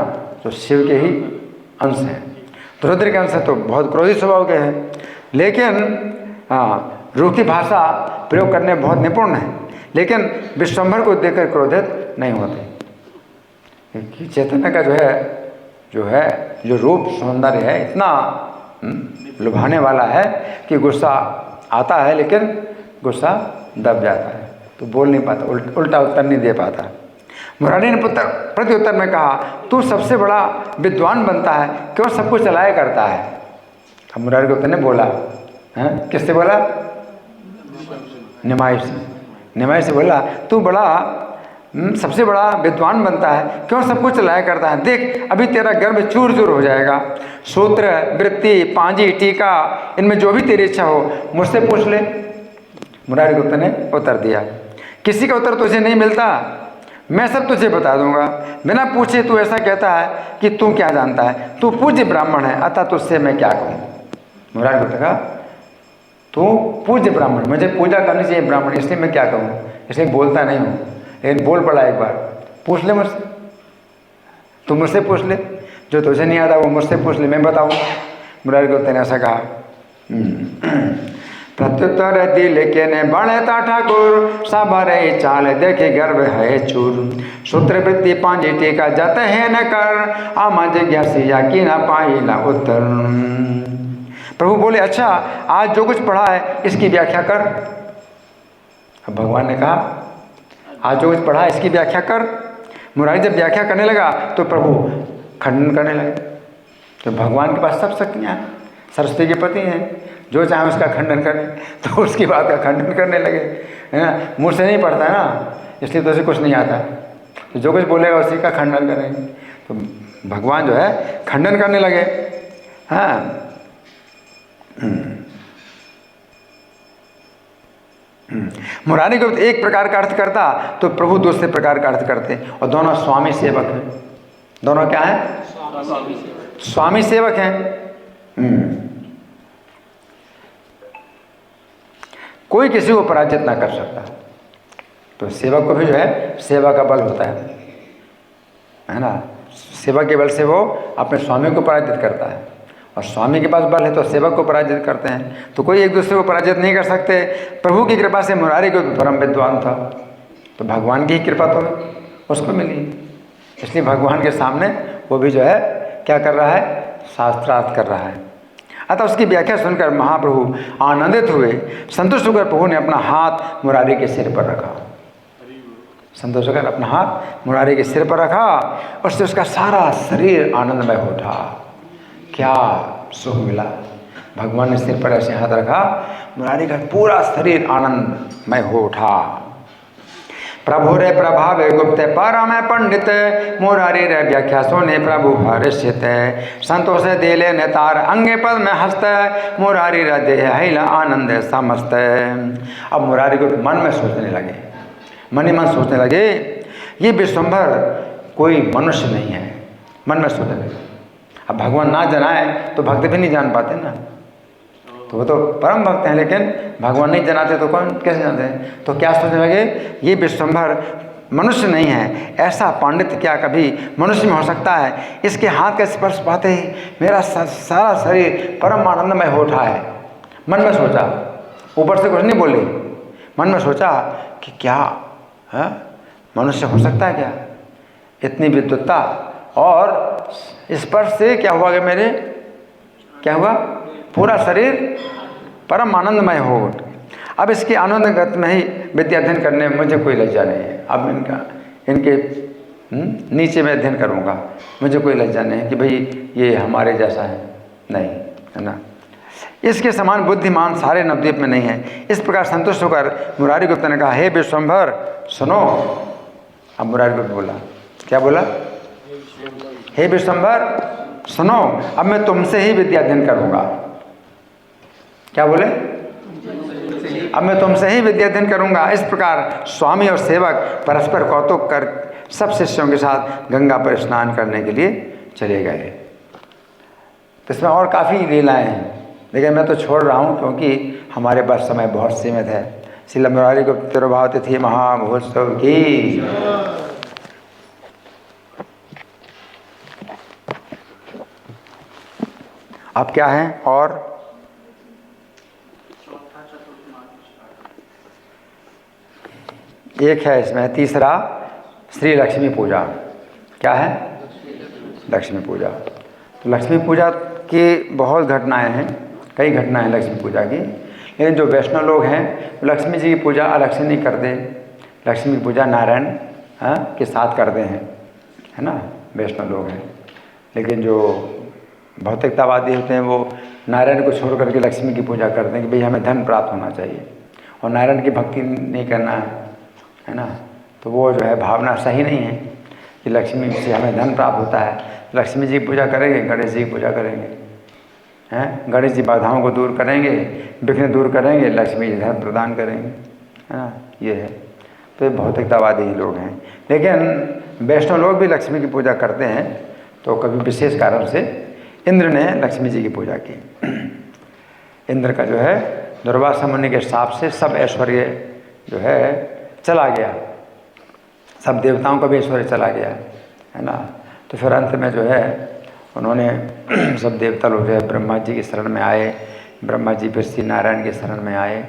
तो शिव के ही अंश हैं, तो रुद्र के अंश है तो बहुत क्रोधी स्वभाव के हैं, लेकिन रूखी भाषा प्रयोग करने में बहुत निपुण है, लेकिन विश्वम्भर को देखकर क्रोधित नहीं होते। चैतन्य का जो रूप सौंदर्य है इतना लुभाने वाला है कि गुस्सा आता है, लेकिन गुस्सा दब जाता है, तो बोल नहीं पाता, उल्टा उत्तर नहीं दे पाता। मुरारी ने प्रति उत्तर में कहा, तू सबसे बड़ा विद्वान बनता है, क्यों सबको चलाया करता है। अब मुरारी गुप्त ने बोला, किससे बोला, निमाई से बोला, तू बड़ा सबसे बड़ा विद्वान बनता है, क्यों सबको चलाया करता है। देख अभी तेरा गर्भ चूर चूर हो जाएगा, सूत्र वृत्ति पांजी टीका इनमें जो भी तेरी इच्छा हो मुझसे पूछ ले। मुरारी गुप्त ने उत्तर दिया, किसी का उत्तर तुझे नहीं मिलता, मैं सब तुझे बता दूंगा, बिना पूछे तू ऐसा कहता है कि तू क्या जानता है, तू पूज्य ब्राह्मण है, अतः तुझसे मैं क्या कहूँ। मुरारी गुप्त कहा, तू पूज्य ब्राह्मण, मुझे पूजा करनी चाहिए ब्राह्मण, इसलिए मैं क्या कहूँ, इसलिए बोलता नहीं हूँ, लेकिन बोल पड़ा एक बार, पूछ ले मुझसे, तू मुझसे पूछ ले, जो तुझे नहीं आता वो मुझसे पूछ ले, मैं बताऊँ। मुरारी गुप्त ने ऐसा कहा। प्रत्युत्तर दिल के ने बड़ता ठाकुर, सबरे चाल देखे गर्भ है चूर, सूत्र वृत्ति पांजी टीका जत है न कर, आमा जिज्ञासिया की न पाई ला उत्तर। प्रभु बोले, अच्छा आज जो कुछ पढ़ा है इसकी व्याख्या कर। अब भगवान ने कहा, आज जो कुछ पढ़ा है इसकी व्याख्या कर। मुरारी जब व्याख्या करने लगा तो प्रभु खंडन करने लगे, तो भगवान के पास सब शक्तियाँ हैं, सरस्वती के पति हैं, जो चाहे उसका खंडन करें, तो उसकी बात का खंडन करने लगे, है ना। मुँह से नहीं पढ़ता है ना, इसलिए तो उसे कुछ नहीं आता, तो जो कुछ बोलेगा उसी का खंडन करेंगे। तो भगवान जो है खंडन करने लगे। हाँ, मुरारी गुप्त एक प्रकार का अर्थ करता तो प्रभु दूसरे प्रकार का अर्थ करते, और दोनों स्वामी सेवक हैं। दोनों क्या हैं, स्वामी सेवक हैं। कोई किसी को पराजित ना कर सकता, तो सेवक को भी जो है सेवा का बल होता है ना। सेवा के बल से वो अपने स्वामी को पराजित करता है, और स्वामी के पास बल है तो सेवक को पराजित करते हैं। तो कोई एक दूसरे को पराजित नहीं कर सकते। प्रभु की कृपा से मुरारी को परम विद्वान था, तो भगवान की कृपा तो उसको मिली, इसलिए भगवान के सामने वो भी जो है क्या कर रहा है, शास्त्रार्थ कर रहा है। अतः उसकी व्याख्या सुनकर महाप्रभु आनंदित हुए। संतुष्ट होकर प्रभु ने अपना हाथ मुरारी के सिर पर रखा। संतोष होकर अपना हाथ मुरारी के सिर पर रखा, उससे उसका सारा शरीर आनंदमय हो उठा। क्या सुख मिला! भगवान ने सिर पर ऐसे हाथ रखा, मुरारी का पूरा शरीर आनंदमय हो उठा। प्रभु रे प्रभाव गुप्त परम पंडित, मुरारी रे व्याख्या सोने प्रभु हर्षित। संतोष दिले नेतार अंगे पद में हस्त, मुरारी रे देह हिला आनंद समस्त। अब मुरारी को मन में सोचने लगे, मन ही मन सोचने लगे, ये विश्वम्भर कोई मनुष्य नहीं है। मन में सोचने लगे। अब भगवान ना जनाए तो भक्त भी नहीं जान पाते ना, तो वो तो परम भक्त हैं, लेकिन भगवान नहीं जनाते तो कौन कैसे जानते हैं। तो क्या सोचने लगे, ये विश्वम्भर मनुष्य नहीं है, ऐसा पांडित्य क्या कभी मनुष्य में हो सकता है। इसके हाथ का स्पर्श पाते ही मेरा सारा शरीर परम आनंदमय हो उठा है। मन में सोचा, ऊपर से कुछ नहीं बोली, मन में सोचा कि क्या है, मनुष्य हो सकता है क्या, इतनी विद्वत्ता, और स्पर्श से क्या हुआ कि मेरे क्या हुआ, पूरा शरीर परम आनंदमय हो। अब इसके आनंद गत में ही विद्या अध्ययन करने में मुझे कोई लज्जा नहीं है। अब इनके नीचे मैं अध्ययन करूँगा, मुझे कोई लज्जा नहीं है कि भाई ये हमारे जैसा है, नहीं है ना। इसके समान बुद्धिमान सारे नवद्वीप में नहीं है। इस प्रकार संतुष्ट होकर मुरारी गुप्त ने कहा, हे विश्वम्भर सुनो। अब मुरारी गुप्त बोला, क्या बोला, हे विश्वम्भर सुनो, अब मैं तुमसे ही विद्या अध्ययन करूँगा। क्या बोले, अब मैं तुमसे ही विद्या अध्ययन करूँगा। इस प्रकार स्वामी और सेवक परस्पर कौतुक कर सब शिष्यों के साथ गंगा पर स्नान करने के लिए चले गए। तो इसमें और काफ़ी लीलाएँ हैं, लेकिन मैं तो छोड़ रहा हूँ क्योंकि हमारे पास समय बहुत सीमित है। श्री मुरारी गुप्त तिरुभाव तिथि महामहोत्सव की। अब क्या है, और एक है इसमें तीसरा, श्री लक्ष्मी पूजा। क्या है, लक्ष्मी पूजा। तो लक्ष्मी पूजा की बहुत घटनाएं हैं, कई घटनाएं हैं लक्ष्मी पूजा की। लेकिन जो वैष्णव लोग हैं लक्ष्मी जी की पूजा अलग से नहीं करते, लक्ष्मी की पूजा नारायण के साथ करते हैं, है ना, वैष्णव लोग हैं। लेकिन जो भौतिकतावादी होते हैं वो नारायण को छोड़ करके लक्ष्मी की पूजा करते हैं कि भाई हमें धन प्राप्त होना चाहिए और नारायण की भक्ति नहीं करना है ना। तो वो जो है भावना सही नहीं है कि लक्ष्मी से हमें धन प्राप्त होता है। लक्ष्मी जी की पूजा करेंगे, गणेश जी की पूजा करेंगे, हैं, गणेश जी बाधाओं को दूर करेंगे, विघ्न दूर करेंगे, लक्ष्मी जी धन प्रदान करेंगे, है ना, ये है। तो ये भौतिकतावादी ही लोग हैं। लेकिन वैष्णव लोग भी लक्ष्मी की पूजा करते हैं। तो कभी विशेष कारण से इंद्र ने लक्ष्मी जी की पूजा की। इंद्र का जो है दुर्वासा मुनि के शाप से सब ऐश्वर्य जो है चला गया, सब देवताओं का भी ऐश्वर्य चला गया, है ना। तो फिर अंत में जो है उन्होंने सब देवता लोग जो है ब्रह्मा जी की शरण में आए। ब्रह्मा जी फिर श्री नारायण की शरण में आए।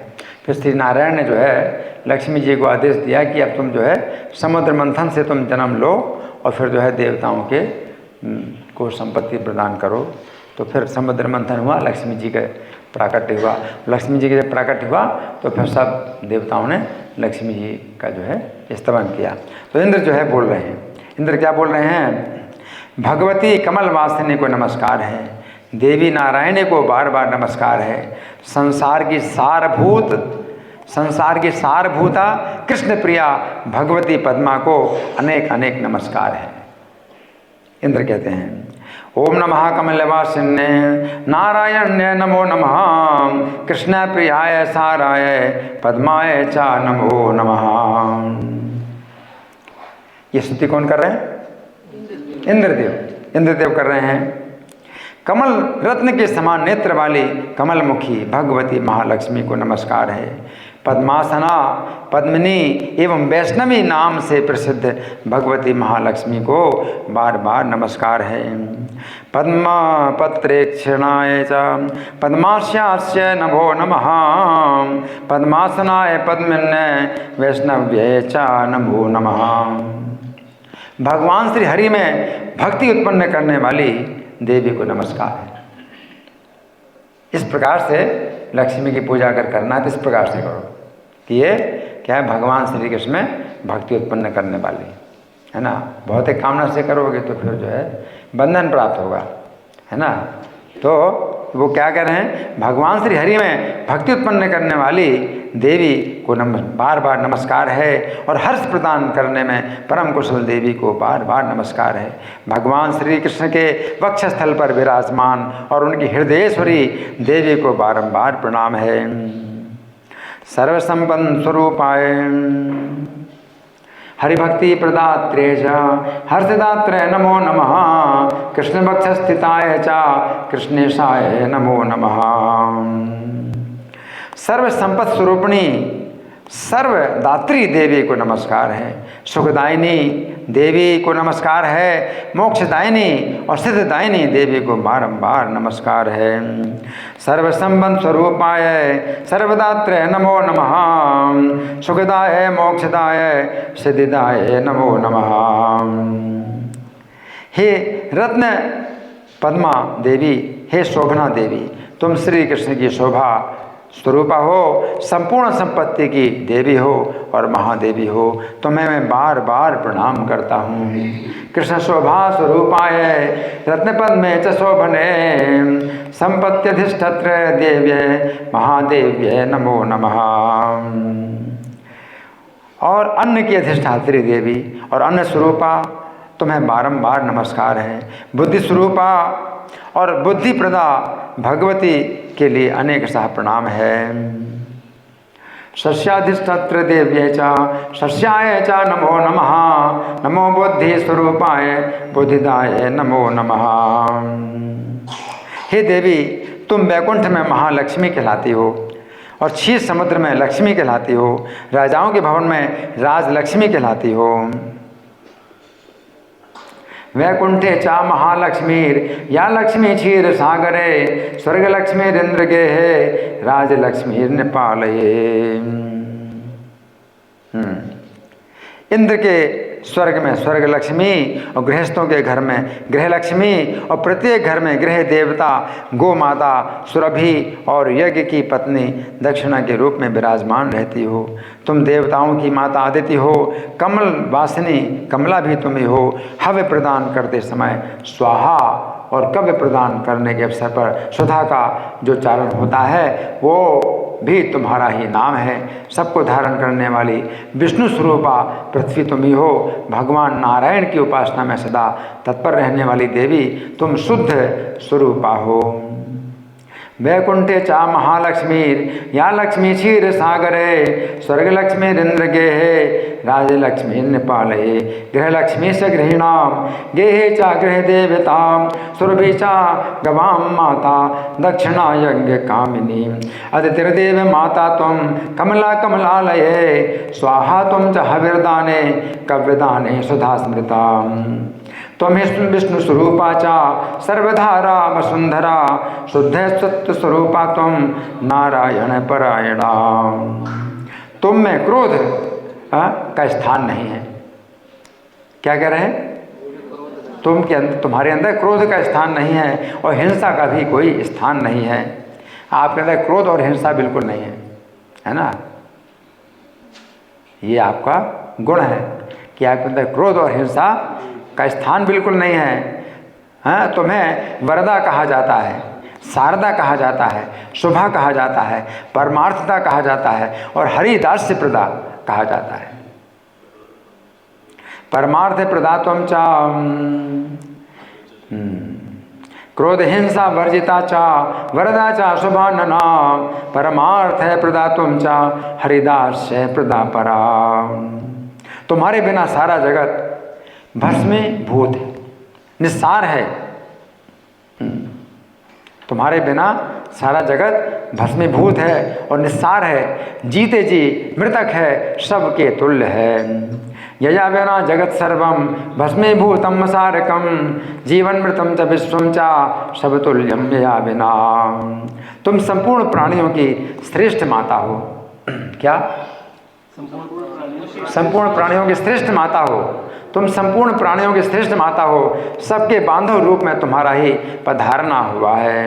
फिर श्री नारायण ने जो है लक्ष्मी जी को आदेश दिया कि अब तुम जो है समुद्र मंथन से तुम जन्म लो और फिर जो है देवताओं के को संपत्ति प्रदान करो। तो फिर समुद्र मंथन हुआ, लक्ष्मी जी का प्राकट्य हुआ। लक्ष्मी जी के जब प्राकट्य हुआ तो फिर सब देवताओं ने लक्ष्मी जी का जो है स्तवन किया। तो इंद्र जो है बोल रहे हैं, इंद्र क्या बोल रहे हैं, भगवती कमल वासिनी को नमस्कार है, देवी नारायणी को बार बार नमस्कार है, संसार की सारभूता कृष्ण प्रिया भगवती पद्मा को अनेक अनेक नमस्कार है। इंद्र कहते हैं, ओम नमः कमलवासिन्ये नारायण्य नमो नमः, कृष्ण प्रियाय साराय पद्माय च नमो नमः। ये स्तुति कौन कर रहे हैं, इंद्रदेव। इंद्रदेव कर रहे हैं। कमल रत्न के समान नेत्र वाली कमल मुखी भगवती महालक्ष्मी को नमस्कार है। पद्मासना, पद्मिनी एवं वैष्णवी नाम से प्रसिद्ध भगवती महालक्ष्मी को बार बार नमस्कार है। पद्मपत्रेक्षणाय च पद्मास्यास्य नमो नमः, पद्मासनाय पद्मिन्ये वैष्णव्ये च नमो नमः। भगवान श्री हरि में भक्ति उत्पन्न करने वाली देवी को नमस्कार है। इस प्रकार से लक्ष्मी की पूजा अगर करना है तो इस प्रकार से करो कि ये क्या है, भगवान श्री कृष्ण में भक्ति उत्पन्न करने वाली है ना। भौतिक कामना से करोगे तो फिर जो है बंधन प्राप्त होगा, है ना। तो वो क्या कह रहे हैं, भगवान श्री हरि में भक्ति उत्पन्न करने वाली देवी को बार बार नमस्कार है। और हर्ष प्रदान करने में परम कुशल देवी को बार बार नमस्कार है। भगवान श्री कृष्ण के वक्षस्थल पर विराजमान और उनकी हृदयेश्वरी देवी को बारंबार प्रणाम है। सर्वसंपन्न स्वरूपाय हरिभक्ति प्रदात्रे च हर्षदात्रे नमो नमः, कृष्ण वक्ष स्थिताय च कृष्णेशाय नमो नमः। सर्व संपत् स्वरूपिणी सर्वदात्री देवी को नमस्कार है। सुखदायिनी देवी को नमस्कार है। मोक्षदायिनी और सिद्धदायिनी देवी को बारंबार नमस्कार है। सर्वसंबंध स्वरूपाय सर्वदात्रे नमो नमः, सुखदाय मोक्षदाय सिद्धिदाय नमो नमः। हे रत्न पद्मा देवी, हे शोभना देवी, तुम श्री कृष्ण की शोभा स्वरूपा हो, संपूर्ण संपत्ति की देवी हो और महादेवी हो। तुम्हें मैं बार बार प्रणाम करता हूँ। कृष्ण शोभा स्वरूपाय रत्नपद्मे च शोभने, संपत्त्यधिष्ठत्र देव्ये महादेव्ये नमो नमः। और अन्न की अधिष्ठात्री देवी और अन्न स्वरूपा तुम्हें बारंबार नमस्कार है। बुद्धि स्वरूपा और बुद्धि प्रदा भगवती के लिए अनेक सा प्रणाम है। शस्याधिष्ठत्र देव्ये च शस्याय च नमो नमः, नमो बुद्धि स्वरूपाय बुद्धिदाय नमो नमः। हे देवी, तुम वैकुंठ में महालक्ष्मी कहलाती हो और क्षीर समुद्र में लक्ष्मी कहलाती हो, राजाओं के भवन में राजलक्ष्मी कहलाती हो। वैकुंठे चा महालक्ष्मीर या लक्ष्मी क्षीर सागरे, स्वर्ग लक्ष्मीरिंद्र गेहे राजलक्ष्मीर नेपालये। इंद्र के स्वर्ग में स्वर्ग लक्ष्मी और गृहस्थों के घर में गृह लक्ष्मी और प्रत्येक घर में गृह देवता गो माता सुरभि और यज्ञ की पत्नी दक्षिणा के रूप में विराजमान रहती हो। तुम देवताओं की माता आदिति हो, कमल वासिनी कमला भी तुम ही हो। हव्य प्रदान करते समय स्वाहा और कव्य प्रदान करने के अवसर पर सुधा का जो चारण होता है वो भी तुम्हारा ही नाम है। सबको धारण करने वाली विष्णु स्वरूपा पृथ्वी तुम ही हो। भगवान नारायण की उपासना में सदा तत्पर रहने वाली देवी तुम शुद्ध स्वरूपा हो। वैकुंठे चा महालक्ष्मीर या लक्ष्मी क्षीर सागरे, स्वर्ग लक्ष्मीरिंद्र गेहे राजलक्ष्मी नेपालये। गृहलक्ष्मी से गृहिणाम गेहे चा गृह देवताम, सुरभि चा गवाम माता दक्षिणा यज्ञ कामिनी। अदितिर्देव माता तुम कमला कमलालये, स्वाहा तुम च हविर्दाने कव्यदाने सुधा स्मृता। तुम विष्णु स्वरूपा चा सर्वधारा वसुंधरा, शुद्ध सत्य स्वरूपा तुम नारायण परायणा। तुम में क्रोध का स्थान नहीं है। क्या कह रहे हैं? तुम्हारे अंदर क्रोध का स्थान नहीं है और हिंसा का भी कोई स्थान नहीं है। आपके अंदर क्रोध और हिंसा बिल्कुल नहीं है ना। ये आपका गुण है कि आपके अंदर क्रोध और हिंसा का स्थान बिल्कुल नहीं है। हाँ, तुम्हें वरदा कहा जाता है, शारदा कहा जाता है, शुभा कहा जाता है, परमार्थता कहा जाता है और हरिदास्य प्रदा कहा जाता है। परमार्थ प्रदात्वम चा क्रोध हिंसा वर्जिता चा वरदा चा शुभानना, परमार्थ है प्रदात्वम चा हरिदास्य प्रदा परा। तुम्हारे बिना सारा जगत भस्मीभूत है, निस्सार है। तुम्हारे बिना सारा जगत भस्मीभूत है और निस्सार है, जीते जी मृतक है, सबके तुल्य है। यया विना जगत सर्वम भस्मीभूतम सारकम जीवन मृतम च विश्वम चा सब तुल्यम यया विना। तुम संपूर्ण प्राणियों की श्रेष्ठ माता हो। क्या? संपूर्ण प्राणियों की श्रेष्ठ माता हो। तुम संपूर्ण प्राणियों की श्रेष्ठ माता हो। सबके बांधव रूप में तुम्हारा ही पधारना हुआ है।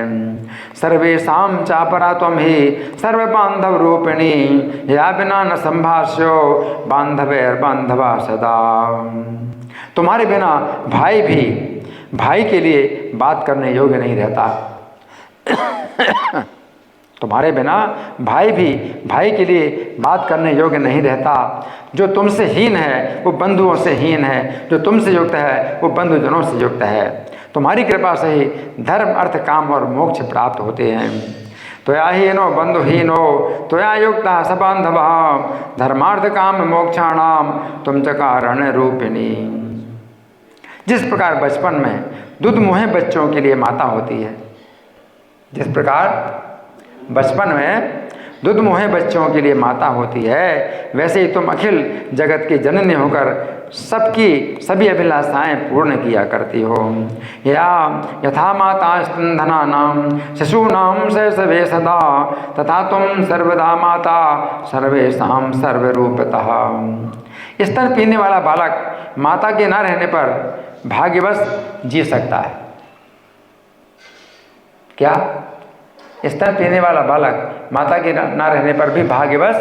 सर्वेषां चापरा त्वं ही सर्व बांधव रूपिणी या बिना न संभाष्यो बांधवेर बांधवा सदा। तुम्हारे बिना भाई भी भाई के लिए बात करने योग्य नहीं रहता। तुम्हारे बिना भाई भी भाई के लिए बात करने योग्य नहीं रहता। जो तुमसे हीन है वो बंधुओं से हीन है, जो तुमसे युक्त है वो बंधुजनों से युक्त है। तुम्हारी कृपा से ही धर्म अर्थ काम और मोक्ष प्राप्त होते हैं। त्वया हीनो बंधुहीनो त्वया युक्ता स बांधवः धर्मार्थ काम मोक्षाणाम तुम च कारण रूपिणी। जिस प्रकार बचपन में दूध मुहे बच्चों के लिए माता होती है, जिस प्रकार बचपन में दूध मुहे बच्चों के लिए माता होती है, वैसे ही तुम अखिल जगत की जननी होकर सबकी सभी अभिलाषाएं पूर्ण किया करती हो। या यथा माता स्तनधनानां शिशूनां शैशवे सदा तथा तुम सर्वदा माता सर्वेषां सर्वरूपतः। स्तन पीने वाला बालक माता के न रहने पर भाग्यवश जी सकता है। क्या? स्तन पीने वाला बालक माता के न रहने पर भी भाग्यवश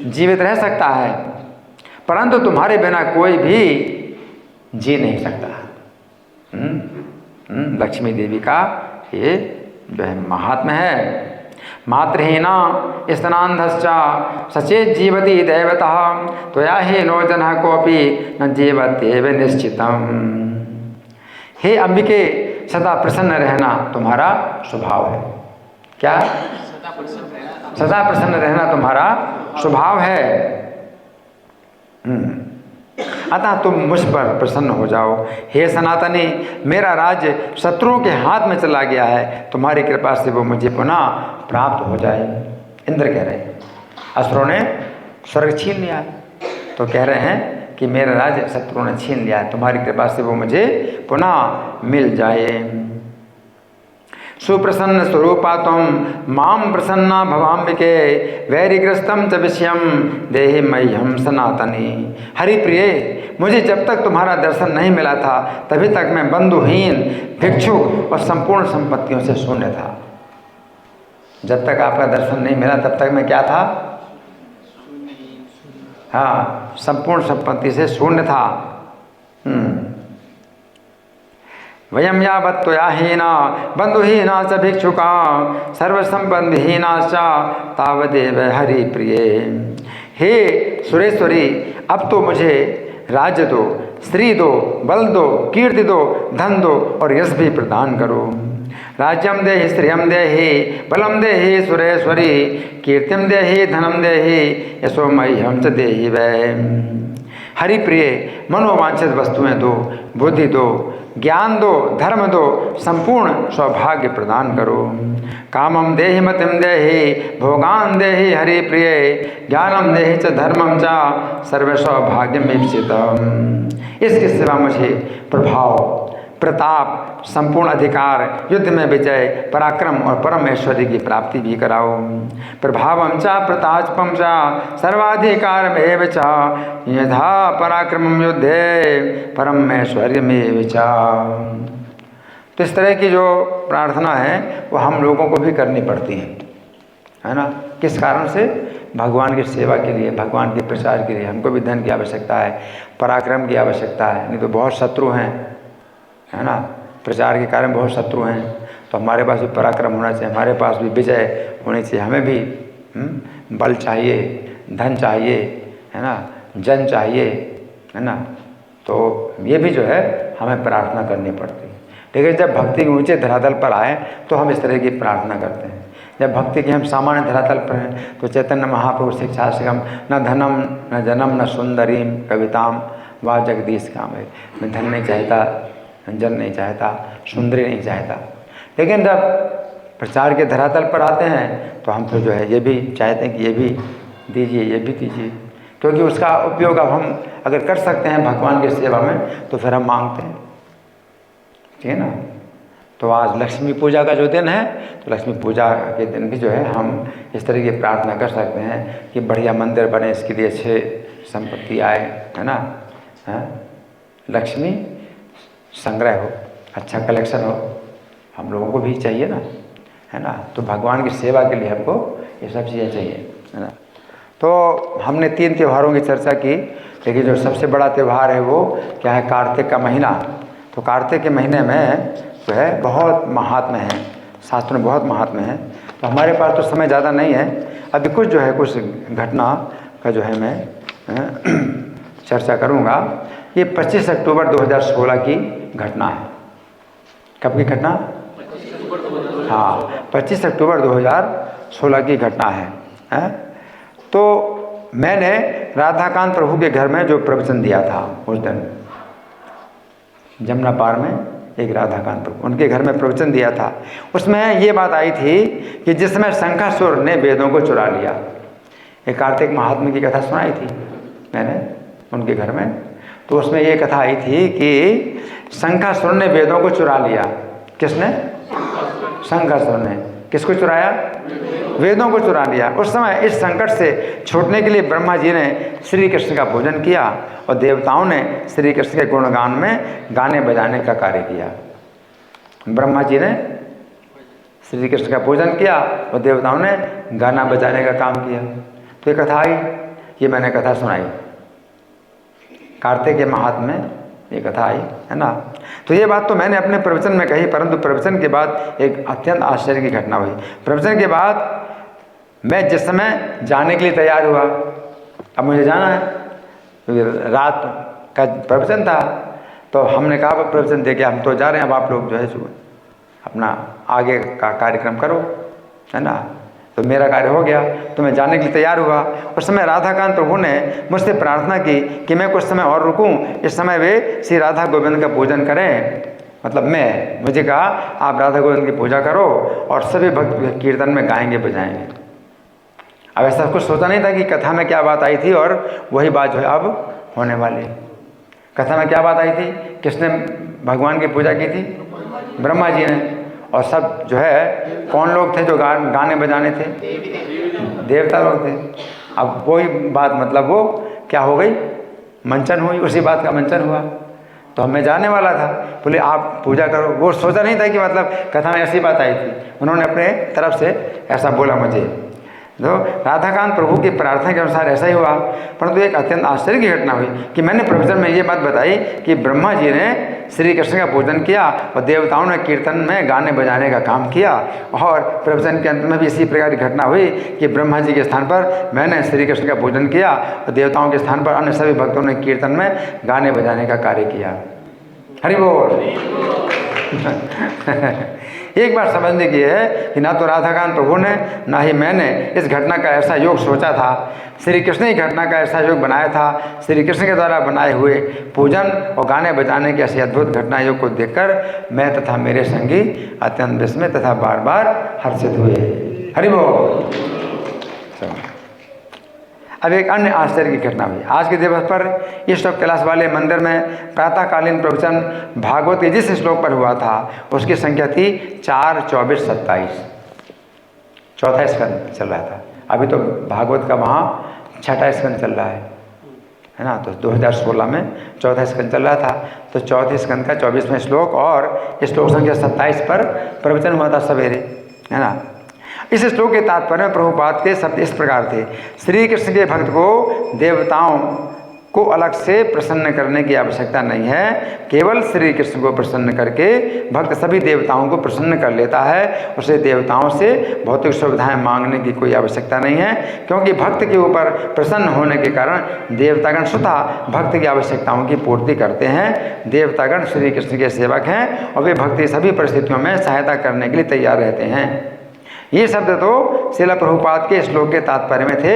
जीवित रह सकता है, परंतु तुम्हारे बिना कोई भी जी नहीं सकता। लक्ष्मी देवी का ये जो है महात्म्य है। मातृहीना स्तनांधश्चा सचेत जीवति दैवतः त्वया हीनो जनः कोपि न जीवत्येव निश्चितम्। हे अंबिके, सदा प्रसन्न रहना तुम्हारा स्वभाव है। क्या? सदा प्रसन्न रहना तुम्हारा स्वभाव है। अतः तुम मुझ पर प्रसन्न हो जाओ। हे सनातनी, मेरा राज्य शत्रुओं के हाथ में चला गया है, तुम्हारी कृपा से वो मुझे पुनः प्राप्त हो जाए। इंद्र कह रहे हैं असुरों ने स्वर्ग छीन लिया, तो कह रहे हैं कि मेरा राज्य शत्रुओं ने छीन लिया है, तुम्हारी कृपा से वो मुझे पुनः मिल जाए। सुप्रसन्न स्वरूपा तुम माम प्रसन्ना भवाम्बिके वैरिग्रस्तम च विषयम देहि मह्यम सनातनी। हरिप्रिय, मुझे जब तक तुम्हारा दर्शन नहीं मिला था तभी तक मैं बंधुहीन, भिक्षुक और संपूर्ण संपत्तियों से शून्य था। जब तक आपका दर्शन नहीं मिला तब तक मैं क्या था? हाँ, संपूर्ण संपत्ति से शून्य था। वयम यावत् त्वया हीना बंधुहीना च भिक्षुका सर्वसंबंधहीना च तावदेव हरि प्रिय। हे सुरेश्वरी, अब तो मुझे राज्य दो, स्त्री दो, बल दो, कीर्ति दो, धन दो और यश भी प्रदान करो। राज्यम देहि श्रियम देहि बलम देहि सुरेश्वरी कीर्तिम देहि धनम देहि यशो मह्यम च देहि वै। हरि प्रिय, मनोवांछित वस्तुएं दो, बुद्धि दो, ज्ञान दो, धर्म दो, संपूर्ण सौभाग्य प्रदान करो। कामम देहि मतिम देहि भोगान देहि हरि प्रिय ज्ञानम देहि च धर्मम च सर्व सौभाग्यमीप्सितम्। इसके सिवा मुझे प्रभाव, प्रताप, संपूर्ण अधिकार, युद्ध में विजय, पराक्रम और परम ऐश्वर्य की प्राप्ति भी कराओ। प्रभावम च प्रतापम च सर्वाधिकारमेव च यथा पराक्रमम युद्धे परम ऐश्वर्यमेव च। तो इस तरह की जो प्रार्थना है वो हम लोगों को भी करनी पड़ती है ना। किस कारण से? भगवान की सेवा के लिए, भगवान के प्रचार के लिए हमको भी धन की आवश्यकता है, पराक्रम की आवश्यकता है। नहीं तो बहुत शत्रु हैं, है ना, प्रचार के कारण बहुत शत्रु हैं। तो हमारे पास भी पराक्रम होना चाहिए, हमारे पास भी विजय होनी चाहिए। हमें भी बल चाहिए, धन चाहिए, है ना, जन चाहिए, है ना। तो ये भी जो है हमें प्रार्थना करनी पड़ती है। लेकिन जब भक्ति के ऊंचे धरातल पर आए तो हम इस तरह की प्रार्थना करते हैं। जब भक्ति के हम सामान्य धरातल पर हैं तो चैतन्य महाप्रभु शिक्षा से हम न धनम न जनम न सुंदरीम कविताम व जगदीश काम है। मैं धन नहीं चाहता, जन नहीं चाहता, सुंदरी नहीं चाहता। लेकिन जब प्रचार के धरातल पर आते हैं तो हम फिर जो है ये भी चाहते हैं कि ये भी दीजिए, ये भी दीजिए, क्योंकि उसका उपयोग अब हम अगर कर सकते हैं भगवान की सेवा में तो फिर हम मांगते हैं, ठीक है ना। तो आज लक्ष्मी पूजा का जो दिन है, तो लक्ष्मी पूजा के दिन भी जो है हम इस तरह की प्रार्थना कर सकते हैं कि बढ़िया मंदिर बने, इसके लिए अच्छे संपत्ति आए, है ना, है? लक्ष्मी संग्रह हो, अच्छा कलेक्शन हो, हम लोगों को भी चाहिए ना, है ना। तो भगवान की सेवा के लिए हमको ये सब चीज़ें चाहिए, है ना। तो हमने 3 त्योहारों की चर्चा की, लेकिन जो सबसे बड़ा त्यौहार है वो क्या है, कार्तिक का महीना। तो कार्तिक के महीने में जो है बहुत महात्म्य है, शास्त्र में बहुत महात्म्य है। तो हमारे पास तो समय ज़्यादा नहीं है, अभी कुछ जो है कुछ घटना का जो है मैं चर्चा करूँगा। ये 25 अक्टूबर 2016 की घटना है। कब की घटना? हाँ, 25 अक्टूबर 2016 की घटना है। तो मैंने राधाकांत प्रभु के घर में जो प्रवचन दिया था उस दिन, जमुना पार में एक राधाकांत प्रभु, उनके घर में प्रवचन दिया था। उसमें ये बात आई थी कि जिस समय शंखासुर ने वेदों को चुरा लिया, एक कार्तिक महात्मा की कथा सुनाई थी मैंने उनके घर में। तो उसमें ये कथा आई थी कि शंखासुर ने वेदों को चुरा लिया। किसने? शंखासुर ने। किसको चुराया? वेदों को चुरा लिया। उस समय इस संकट से छूटने के लिए ब्रह्मा जी ने श्री कृष्ण का पूजन किया और देवताओं ने श्री कृष्ण के गुणगान में गाने बजाने का कार्य किया। ब्रह्मा जी ने श्री कृष्ण का पूजन किया और देवताओं ने गाना बजाने का काम किया। तो ये कथा आई, ये मैंने कथा सुनाई, कार्तिक के महात्म्य में ये कथा आई, है ना। तो ये बात तो मैंने अपने प्रवचन में कही, परंतु प्रवचन के बाद एक अत्यंत आश्चर्य की घटना हुई। प्रवचन के बाद मैं जिस समय जाने के लिए तैयार हुआ, अब मुझे जाना है, तो रात का प्रवचन था, तो हमने कहा प्रवचन दे के हम तो जा रहे हैं, अब आप लोग जो है अपना आगे का कार्यक्रम करो, है ना। तो मेरा कार्य हो गया, तो मैं जाने के लिए तैयार हुआ। उस समय राधाकांत प्रभु ने मुझसे प्रार्थना की कि मैं कुछ समय और रुकूं, इस समय वे श्री राधा गोविंद का पूजन करें। मतलब मुझे कहा आप राधा गोविंद की पूजा करो और सभी भक्त कीर्तन में गाएंगे बजाएंगे। अब ऐसा कुछ सोचा नहीं था कि कथा में क्या बात आई थी और वही बात जो है अब होने वाली है। कथा में क्या बात आई थी? किसने भगवान की पूजा की थी? ब्रह्मा जी ने। और सब जो है कौन लोग थे जो गाने बजाने थे? देवता लोग थे। अब वही बात, मतलब वो क्या हो गई, मंचन हुई, उसी बात का मंचन हुआ। तो हमें जाने वाला था, बोले आप पूजा करो। वो सोचा नहीं था कि मतलब कथा में ऐसी बात आई थी, उन्होंने अपने तरफ से ऐसा बोला मुझे। तो राधाकांत प्रभु की प्रार्थना के अनुसार ऐसा ही हुआ। परंतु एक अत्यंत आश्चर्य की घटना हुई कि मैंने प्रवचन में ये बात बताई कि ब्रह्मा जी ने श्री कृष्ण का पूजन किया और देवताओं ने कीर्तन में गाने बजाने का काम किया। और प्रवचन के अंत में भी इसी प्रकार की घटना हुई कि ब्रह्मा जी के स्थान पर मैंने श्री कृष्ण का पूजन किया और देवताओं के स्थान पर अन्य सभी भक्तों ने कीर्तन में गाने बजाने का कार्य किया। हरि बोल। एक बार समझने की है कि ना तो राधाकांत प्रभु ने ना ही मैंने इस घटना का ऐसा योग सोचा था। श्री कृष्ण ही घटना का ऐसा योग बनाया था। श्री कृष्ण के द्वारा बनाए हुए पूजन और गाने बजाने के ऐसे अद्भुत घटना योग को देखकर मैं तथा मेरे संगी अत्यंत विस्मित तथा बार बार हर्षित हुए। हरि बोल। अब एक अन्य आश्चर्य की घटना हुई। आज के दिवस पर इस श्लोक कैलाश वाले मंदिर में प्रातःकालीन प्रवचन भागवत के जिस श्लोक पर हुआ था उसकी संख्या थी 4, 24, 27। चौथा स्कंद चल रहा था। अभी तो भागवत का वहाँ 6ठा स्कंद चल रहा है ना। तो 2016 में चौथा स्कंद चल रहा था। तो चौथे स्कंद का 24वां श्लोक और श्लोक संख्या 27 पर प्रवचन हुआ था सवेरे, है ना। इस श्लोक के तात्पर्य में प्रभुपाद के शब्द इस प्रकार थे। श्री कृष्ण के भक्त को देवताओं को अलग से प्रसन्न करने की आवश्यकता नहीं है। केवल श्री कृष्ण को प्रसन्न करके भक्त सभी देवताओं को प्रसन्न कर लेता है। उसे देवताओं से भौतिक सुविधाएं मांगने की कोई आवश्यकता नहीं है, क्योंकि भक्त के ऊपर प्रसन्न होने के कारण देवतागण स्वतः भक्त की आवश्यकताओं की पूर्ति करते हैं। देवतागण श्री कृष्ण के सेवक हैं और वे भक्त की सभी परिस्थितियों में सहायता करने के लिए तैयार रहते हैं। ये शब्द तो श्रील प्रभुपाद के श्लोक के तात्पर्य में थे,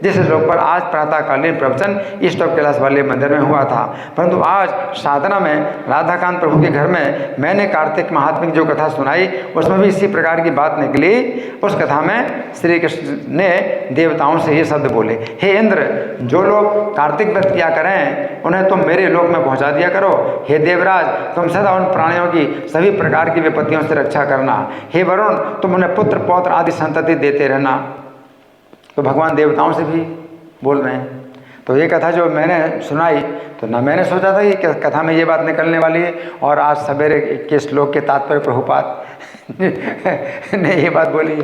जिस श्लोक पर आज प्रातःकालीन प्रवचन ईस्ट ऑफ कैलाश वाले मंदिर में हुआ था। परंतु आज साधना में राधाकांत प्रभु के घर में मैंने कार्तिक महात्म्य की जो कथा सुनाई उसमें भी इसी प्रकार की बात निकली। उस कथा में श्री कृष्ण ने देवताओं से ये शब्द बोले, हे इंद्र, जो लोग कार्तिक व्रत किया करें उन्हें तुम मेरे लोक में पहुंचा दिया करो। हे देवराज, तुम सदा उन प्राणियों की सभी प्रकार की विपत्तियों से रक्षा करना। हे वरुण, तुम उन्हें पुत्र पौत्र आदि संतति देते रहना। तो भगवान देवताओं से भी बोल रहे हैं। तो ये कथा जो मैंने सुनाई तो ना मैंने सोचा था कि कथा में ये बात निकलने वाली है, और आज सवेरे के श्लोक के तात्पर्य प्रभुपाद ने ये बात बोली।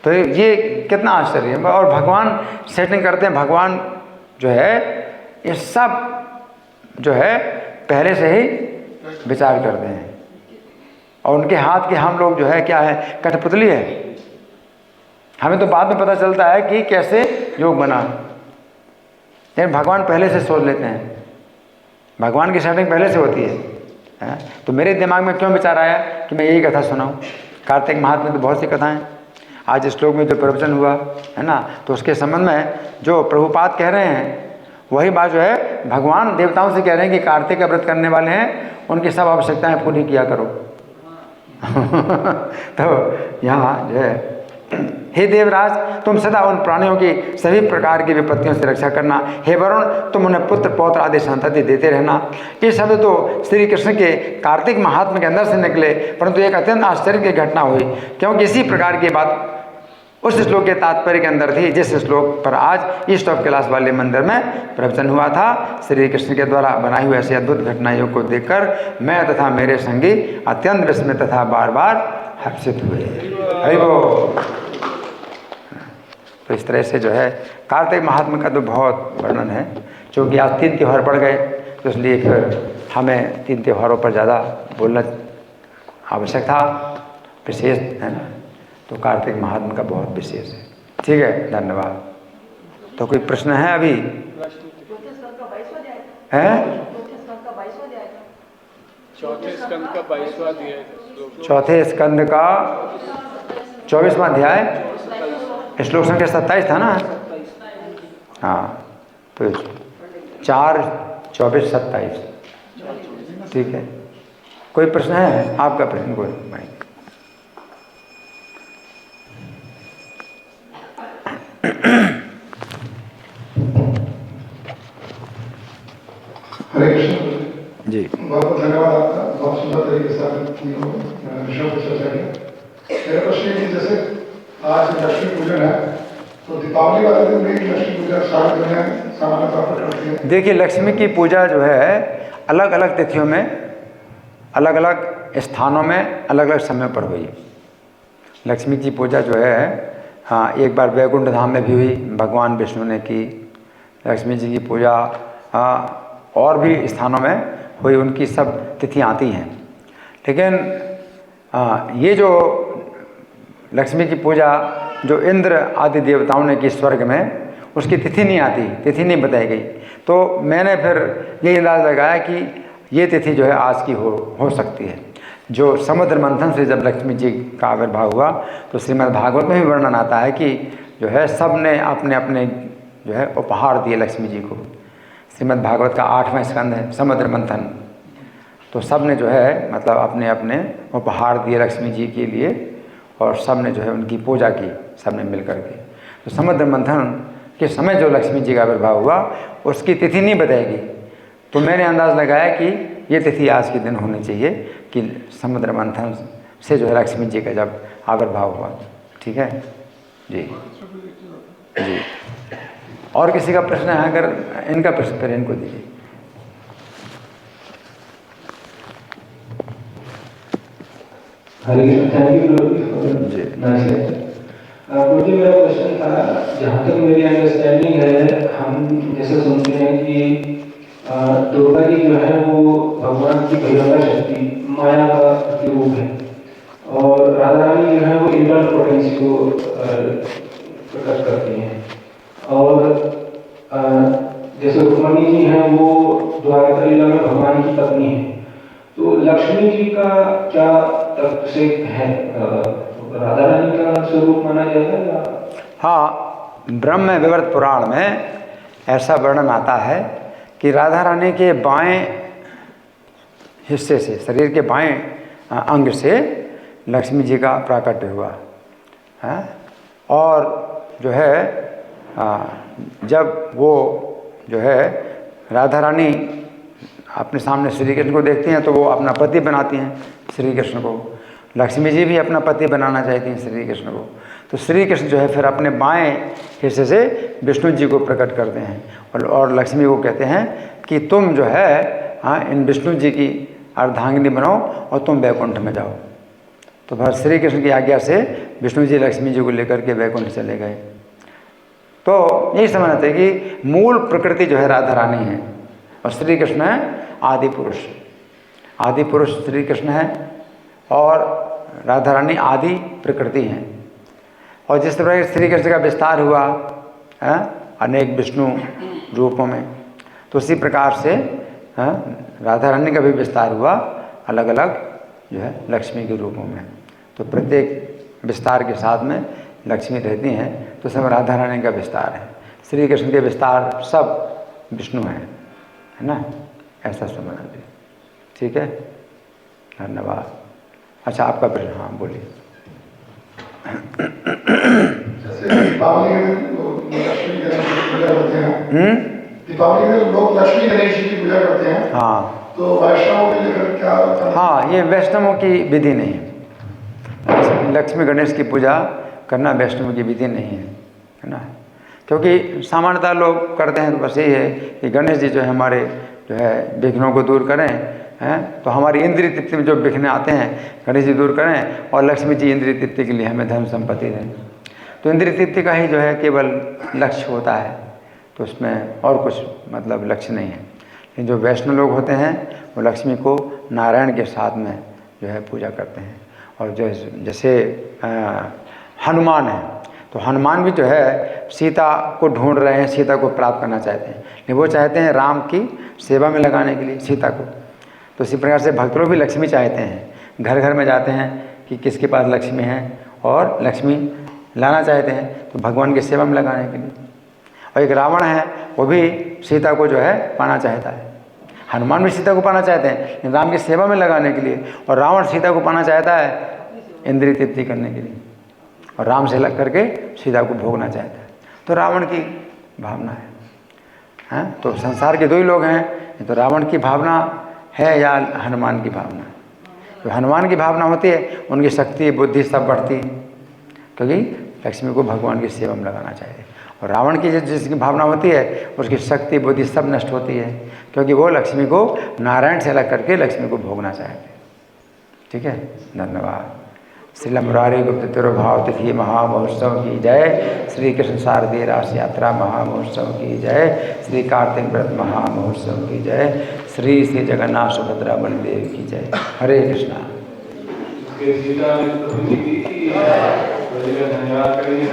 तो ये कितना आश्चर्य है। और भगवान सेटिंग करते हैं, भगवान जो है ये सब जो है पहले से ही विचार करते हैं, और उनके हाथ के हम लोग जो है क्या है, कठपुतली है। हमें तो बाद में पता चलता है कि कैसे योग बना, लेकिन भगवान पहले से सोच लेते हैं। भगवान की सेटिंग पहले से होती है। तो मेरे दिमाग में क्यों विचार आया कि मैं यही कथा सुनाऊं। कार्तिक महात्म्य तो बहुत सी कथाएं, आज इस श्लोक में जो प्रवचन हुआ है ना, तो उसके संबंध में जो प्रभुपाद कह रहे हैं वही बात जो है भगवान देवताओं से कह रहे हैं कि कार्तिक का व्रत करने वाले हैं, उनकी सब आवश्यकताएं पूरी किया करो। तो यहाँ जो है, हे देवराज, तुम सदा उन प्राणियों की सभी प्रकार की विपत्तियों से रक्षा करना। हे वरुण, तुम उन्हें पुत्र पौत्र आदि संतति देते रहना। ये शब्द तो श्री कृष्ण के कार्तिक महात्म्य के अंदर से निकले, परंतु एक अत्यंत आश्चर्य की घटना हुई, क्योंकि इसी प्रकार की बात उस श्लोक के तात्पर्य के अंदर थी जिस श्लोक पर आज ईस्ट ऑफ कैलाश वाले मंदिर में प्रवचन हुआ था। श्री कृष्ण के द्वारा बनाई हुई ऐसी अद्भुत घटनाओं को देखकर मैं तथा मेरे संगी अत्यंत विस्मित तथा बार बार हर्षित हुए। हरि बोल। तो इस तरह से जो है कार्तिक महात्म्य का तो बहुत वर्णन है। क्योंकि आज 3 त्यौहार पड़ गए, तो इसलिए फिर हमें 3 त्यौहारों पर ज़्यादा बोलना आवश्यक था, विशेष है ना। तो कार्तिक महात्म्य का बहुत विशेष है। ठीक है, धन्यवाद। तो कोई प्रश्न है अभी? है चौथे स्कंद का 22वां अध्याय, चौथे स्कंद का 24वां अध्याय, श्लोक संख्या 27 था ना। हाँ, तो 4, 24, 27। ठीक है, कोई प्रश्न है? आपका प्रश्न कोई नहीं। हरे कृष्ण जी। बहुत बहुत धन्यवाद आपका, बहुत सुंदर तरीके से आपने विषयों पर चर्चा की। मेरा प्रश्न है कि जैसे आज लक्ष्मी पूजन है, तो दीपावली वाले दिन भी लक्ष्मी पूजा सारी दुनिया सामान्य तौर पर करती है। देखिए, लक्ष्मी की पूजा जो है अलग अलग तिथियों में, अलग अलग स्थानों में, अलग अलग समय पर हुई। लक्ष्मी की पूजा जो है, हाँ, एक बार वैकुंठ धाम में भी हुई, भगवान विष्णु ने की। लक्ष्मी जी की पूजा हाँ और भी स्थानों में हुई, उनकी सब तिथियाँ आती हैं। लेकिन ये जो लक्ष्मी की पूजा जो इंद्र आदि देवताओं ने की स्वर्ग में, उसकी तिथि नहीं आती, तिथि नहीं बताई गई। तो मैंने फिर ये अंदाज़ लगाया कि ये तिथि जो है आज की हो सकती है। जो समुद्र मंथन से जब लक्ष्मी जी का आविर्भाव हुआ, तो श्रीमद् भागवत में भी वर्णन आता है कि जो है सब ने अपने अपने जो है उपहार दिए लक्ष्मी जी को। श्रीमद् भागवत का 8वां स्कंद है समुद्र मंथन। तो सब ने जो है मतलब अपने अपने उपहार दिए लक्ष्मी जी के लिए, और सब ने जो है उनकी पूजा की, सब ने मिल करके। तो समुद्र मंथन के समय जो लक्ष्मी जी का आविर्भाव हुआ, उसकी तिथि नहीं बताएगी। तो मैंने अंदाज़ लगाया कि ये तिथि आज के दिन होनी चाहिए कि समुद्र मंथन से जो है लक्ष्मी जी का जब आविर्भाव हुआ। ठीक है जी जी। और किसी का प्रश्न है? अगर इनका प्रश्न फिर इनको दीजिए। जी। मुझे मेरा क्वेश्चन था, जहाँ तक मेरी अंडरस्टैंडिंग है, हम जैसे सुनते हैं कि दुर्गा जी जो है वो भगवान की भयंकर शक्ति माया का प्रतिरूप है, और राधा रानी जो है वो इंटर पोटेंसी को प्रकट करती हैं। और जैसे रुक्मणी जी हैं वो द्वारका लीला में भगवान की पत्नी है, तो लक्ष्मी जी का क्या तत्व से है? राधा रानी का स्वरूप माना जाएगा या? हाँ, ब्रह्म विवर्त पुराण में ऐसा वर्णन आता है कि राधा रानी के बाएं हिस्से से, शरीर के बाएं अंग से लक्ष्मी जी का प्राकट्य हुआ है। और जो है जब वो जो है राधा रानी अपने सामने श्री कृष्ण को देखती हैं तो वो अपना पति बनाती हैं श्री कृष्ण को। लक्ष्मी जी भी अपना पति बनाना चाहती हैं श्री कृष्ण को। तो श्री कृष्ण जो है फिर अपने बाएं हिस्से से विष्णु जी को प्रकट करते हैं और लक्ष्मी को कहते हैं कि तुम जो है इन विष्णु जी की अर्धांगिनी बनो और तुम वैकुंठ में जाओ। तो फिर श्री कृष्ण की आज्ञा से विष्णु जी लक्ष्मी जी को लेकर के वैकुंठ चले गए। तो यही समझना चाहिए कि मूल प्रकृति जो है राधा रानी है और श्री कृष्ण है आदि पुरुष। आदि पुरुष श्री कृष्ण है और राधा रानी आदि प्रकृति हैं। और जिस तरह श्री कृष्ण का विस्तार हुआ अनेक विष्णु रूपों में, तो उसी प्रकार से राधा रानी का भी विस्तार हुआ अलग अलग जो है लक्ष्मी के रूपों में। तो प्रत्येक विस्तार के साथ में लक्ष्मी रहती हैं, तो सब राधा रानी का विस्तार है। श्री कृष्ण के विस्तार सब विष्णु हैं, है ना, ऐसा समझना चाहिए। ठीक है, धन्यवाद। अच्छा, आपका प्रश्न, हाँ बोलिए। जैसे दीपावली के दिन लोग लक्ष्मी गणेश जी की पूजा करते हैं। दीपावली के दिन लोग लक्ष्मी गणेश जी की पूजा करते हैं। हाँ, तो वैष्णवों के लिए क्या? हाँ, ये वैष्णवों की विधि नहीं है। लक्ष्मी गणेश की पूजा करना वैष्णव की विधि नहीं है ना। क्योंकि सामान्यतः लोग करते हैं तो बस यही है कि गणेश जी जो है हमारे जो है विघ्नों को दूर करें, हैं, तो हमारी इंद्रिय तृप्ति में जो विघ्न आते हैं गणेश जी दूर करें, और लक्ष्मी जी इंद्रिय तृप्ति के लिए हमें धन संपत्ति दें। तो इंद्रिय तृप्ति का ही जो है केवल लक्ष्य होता है, तो उसमें और कुछ मतलब लक्ष्य नहीं है। लेकिन जो वैष्णव लोग होते हैं वो लक्ष्मी को नारायण के साथ में जो है पूजा करते हैं। और जो जैसे हनुमान है, तो हनुमान भी जो है सीता को ढूंढ रहे हैं, सीता को प्राप्त करना चाहते हैं, लेकिन वो चाहते हैं राम की सेवा में लगाने के लिए सीता को। तो इसी प्रकार से भक्त लोग भी लक्ष्मी चाहते हैं, घर घर में जाते हैं कि किसके पास लक्ष्मी है और लक्ष्मी लाना चाहते हैं, तो भगवान की सेवा में लगाने के लिए। और एक रावण है, वो भी सीता को जो है पाना चाहता है। हनुमान भी सीता को पाना चाहते हैं लेकिन राम की सेवा में लगाने के लिए, और रावण सीता को पाना चाहता है इंद्रिय तृप्ति करने के लिए, और राम से लग करके सीता को भोगना चाहता है। तो रावण की भावना है। तो संसार के दो ही लोग हैं, तो रावण की भावना है या हनुमान की भावना। तो हनुमान की भावना होती है, उनकी शक्ति बुद्धि सब बढ़ती, क्योंकि लक्ष्मी को भगवान की सेवा में लगाना चाहिए। और रावण की जिसकी भावना होती है उसकी शक्ति बुद्धि सब नष्ट होती है, क्योंकि वो लक्ष्मी को नारायण से अलग करके लक्ष्मी को भोगना चाहते हैं। ठीक है, धन्यवाद। श्रील मुरारी गुप्त तिरुभाव तिथि महामहोत्सव की जय। श्री कृष्ण शारदीय रास यात्रा महामहोत्सव की जय। श्री कार्तिक व्रत महामहोत्सव की जय। श्री श्री जगन्नाथ सुभद्रा बलदेव की जय। हरे कृष्णा।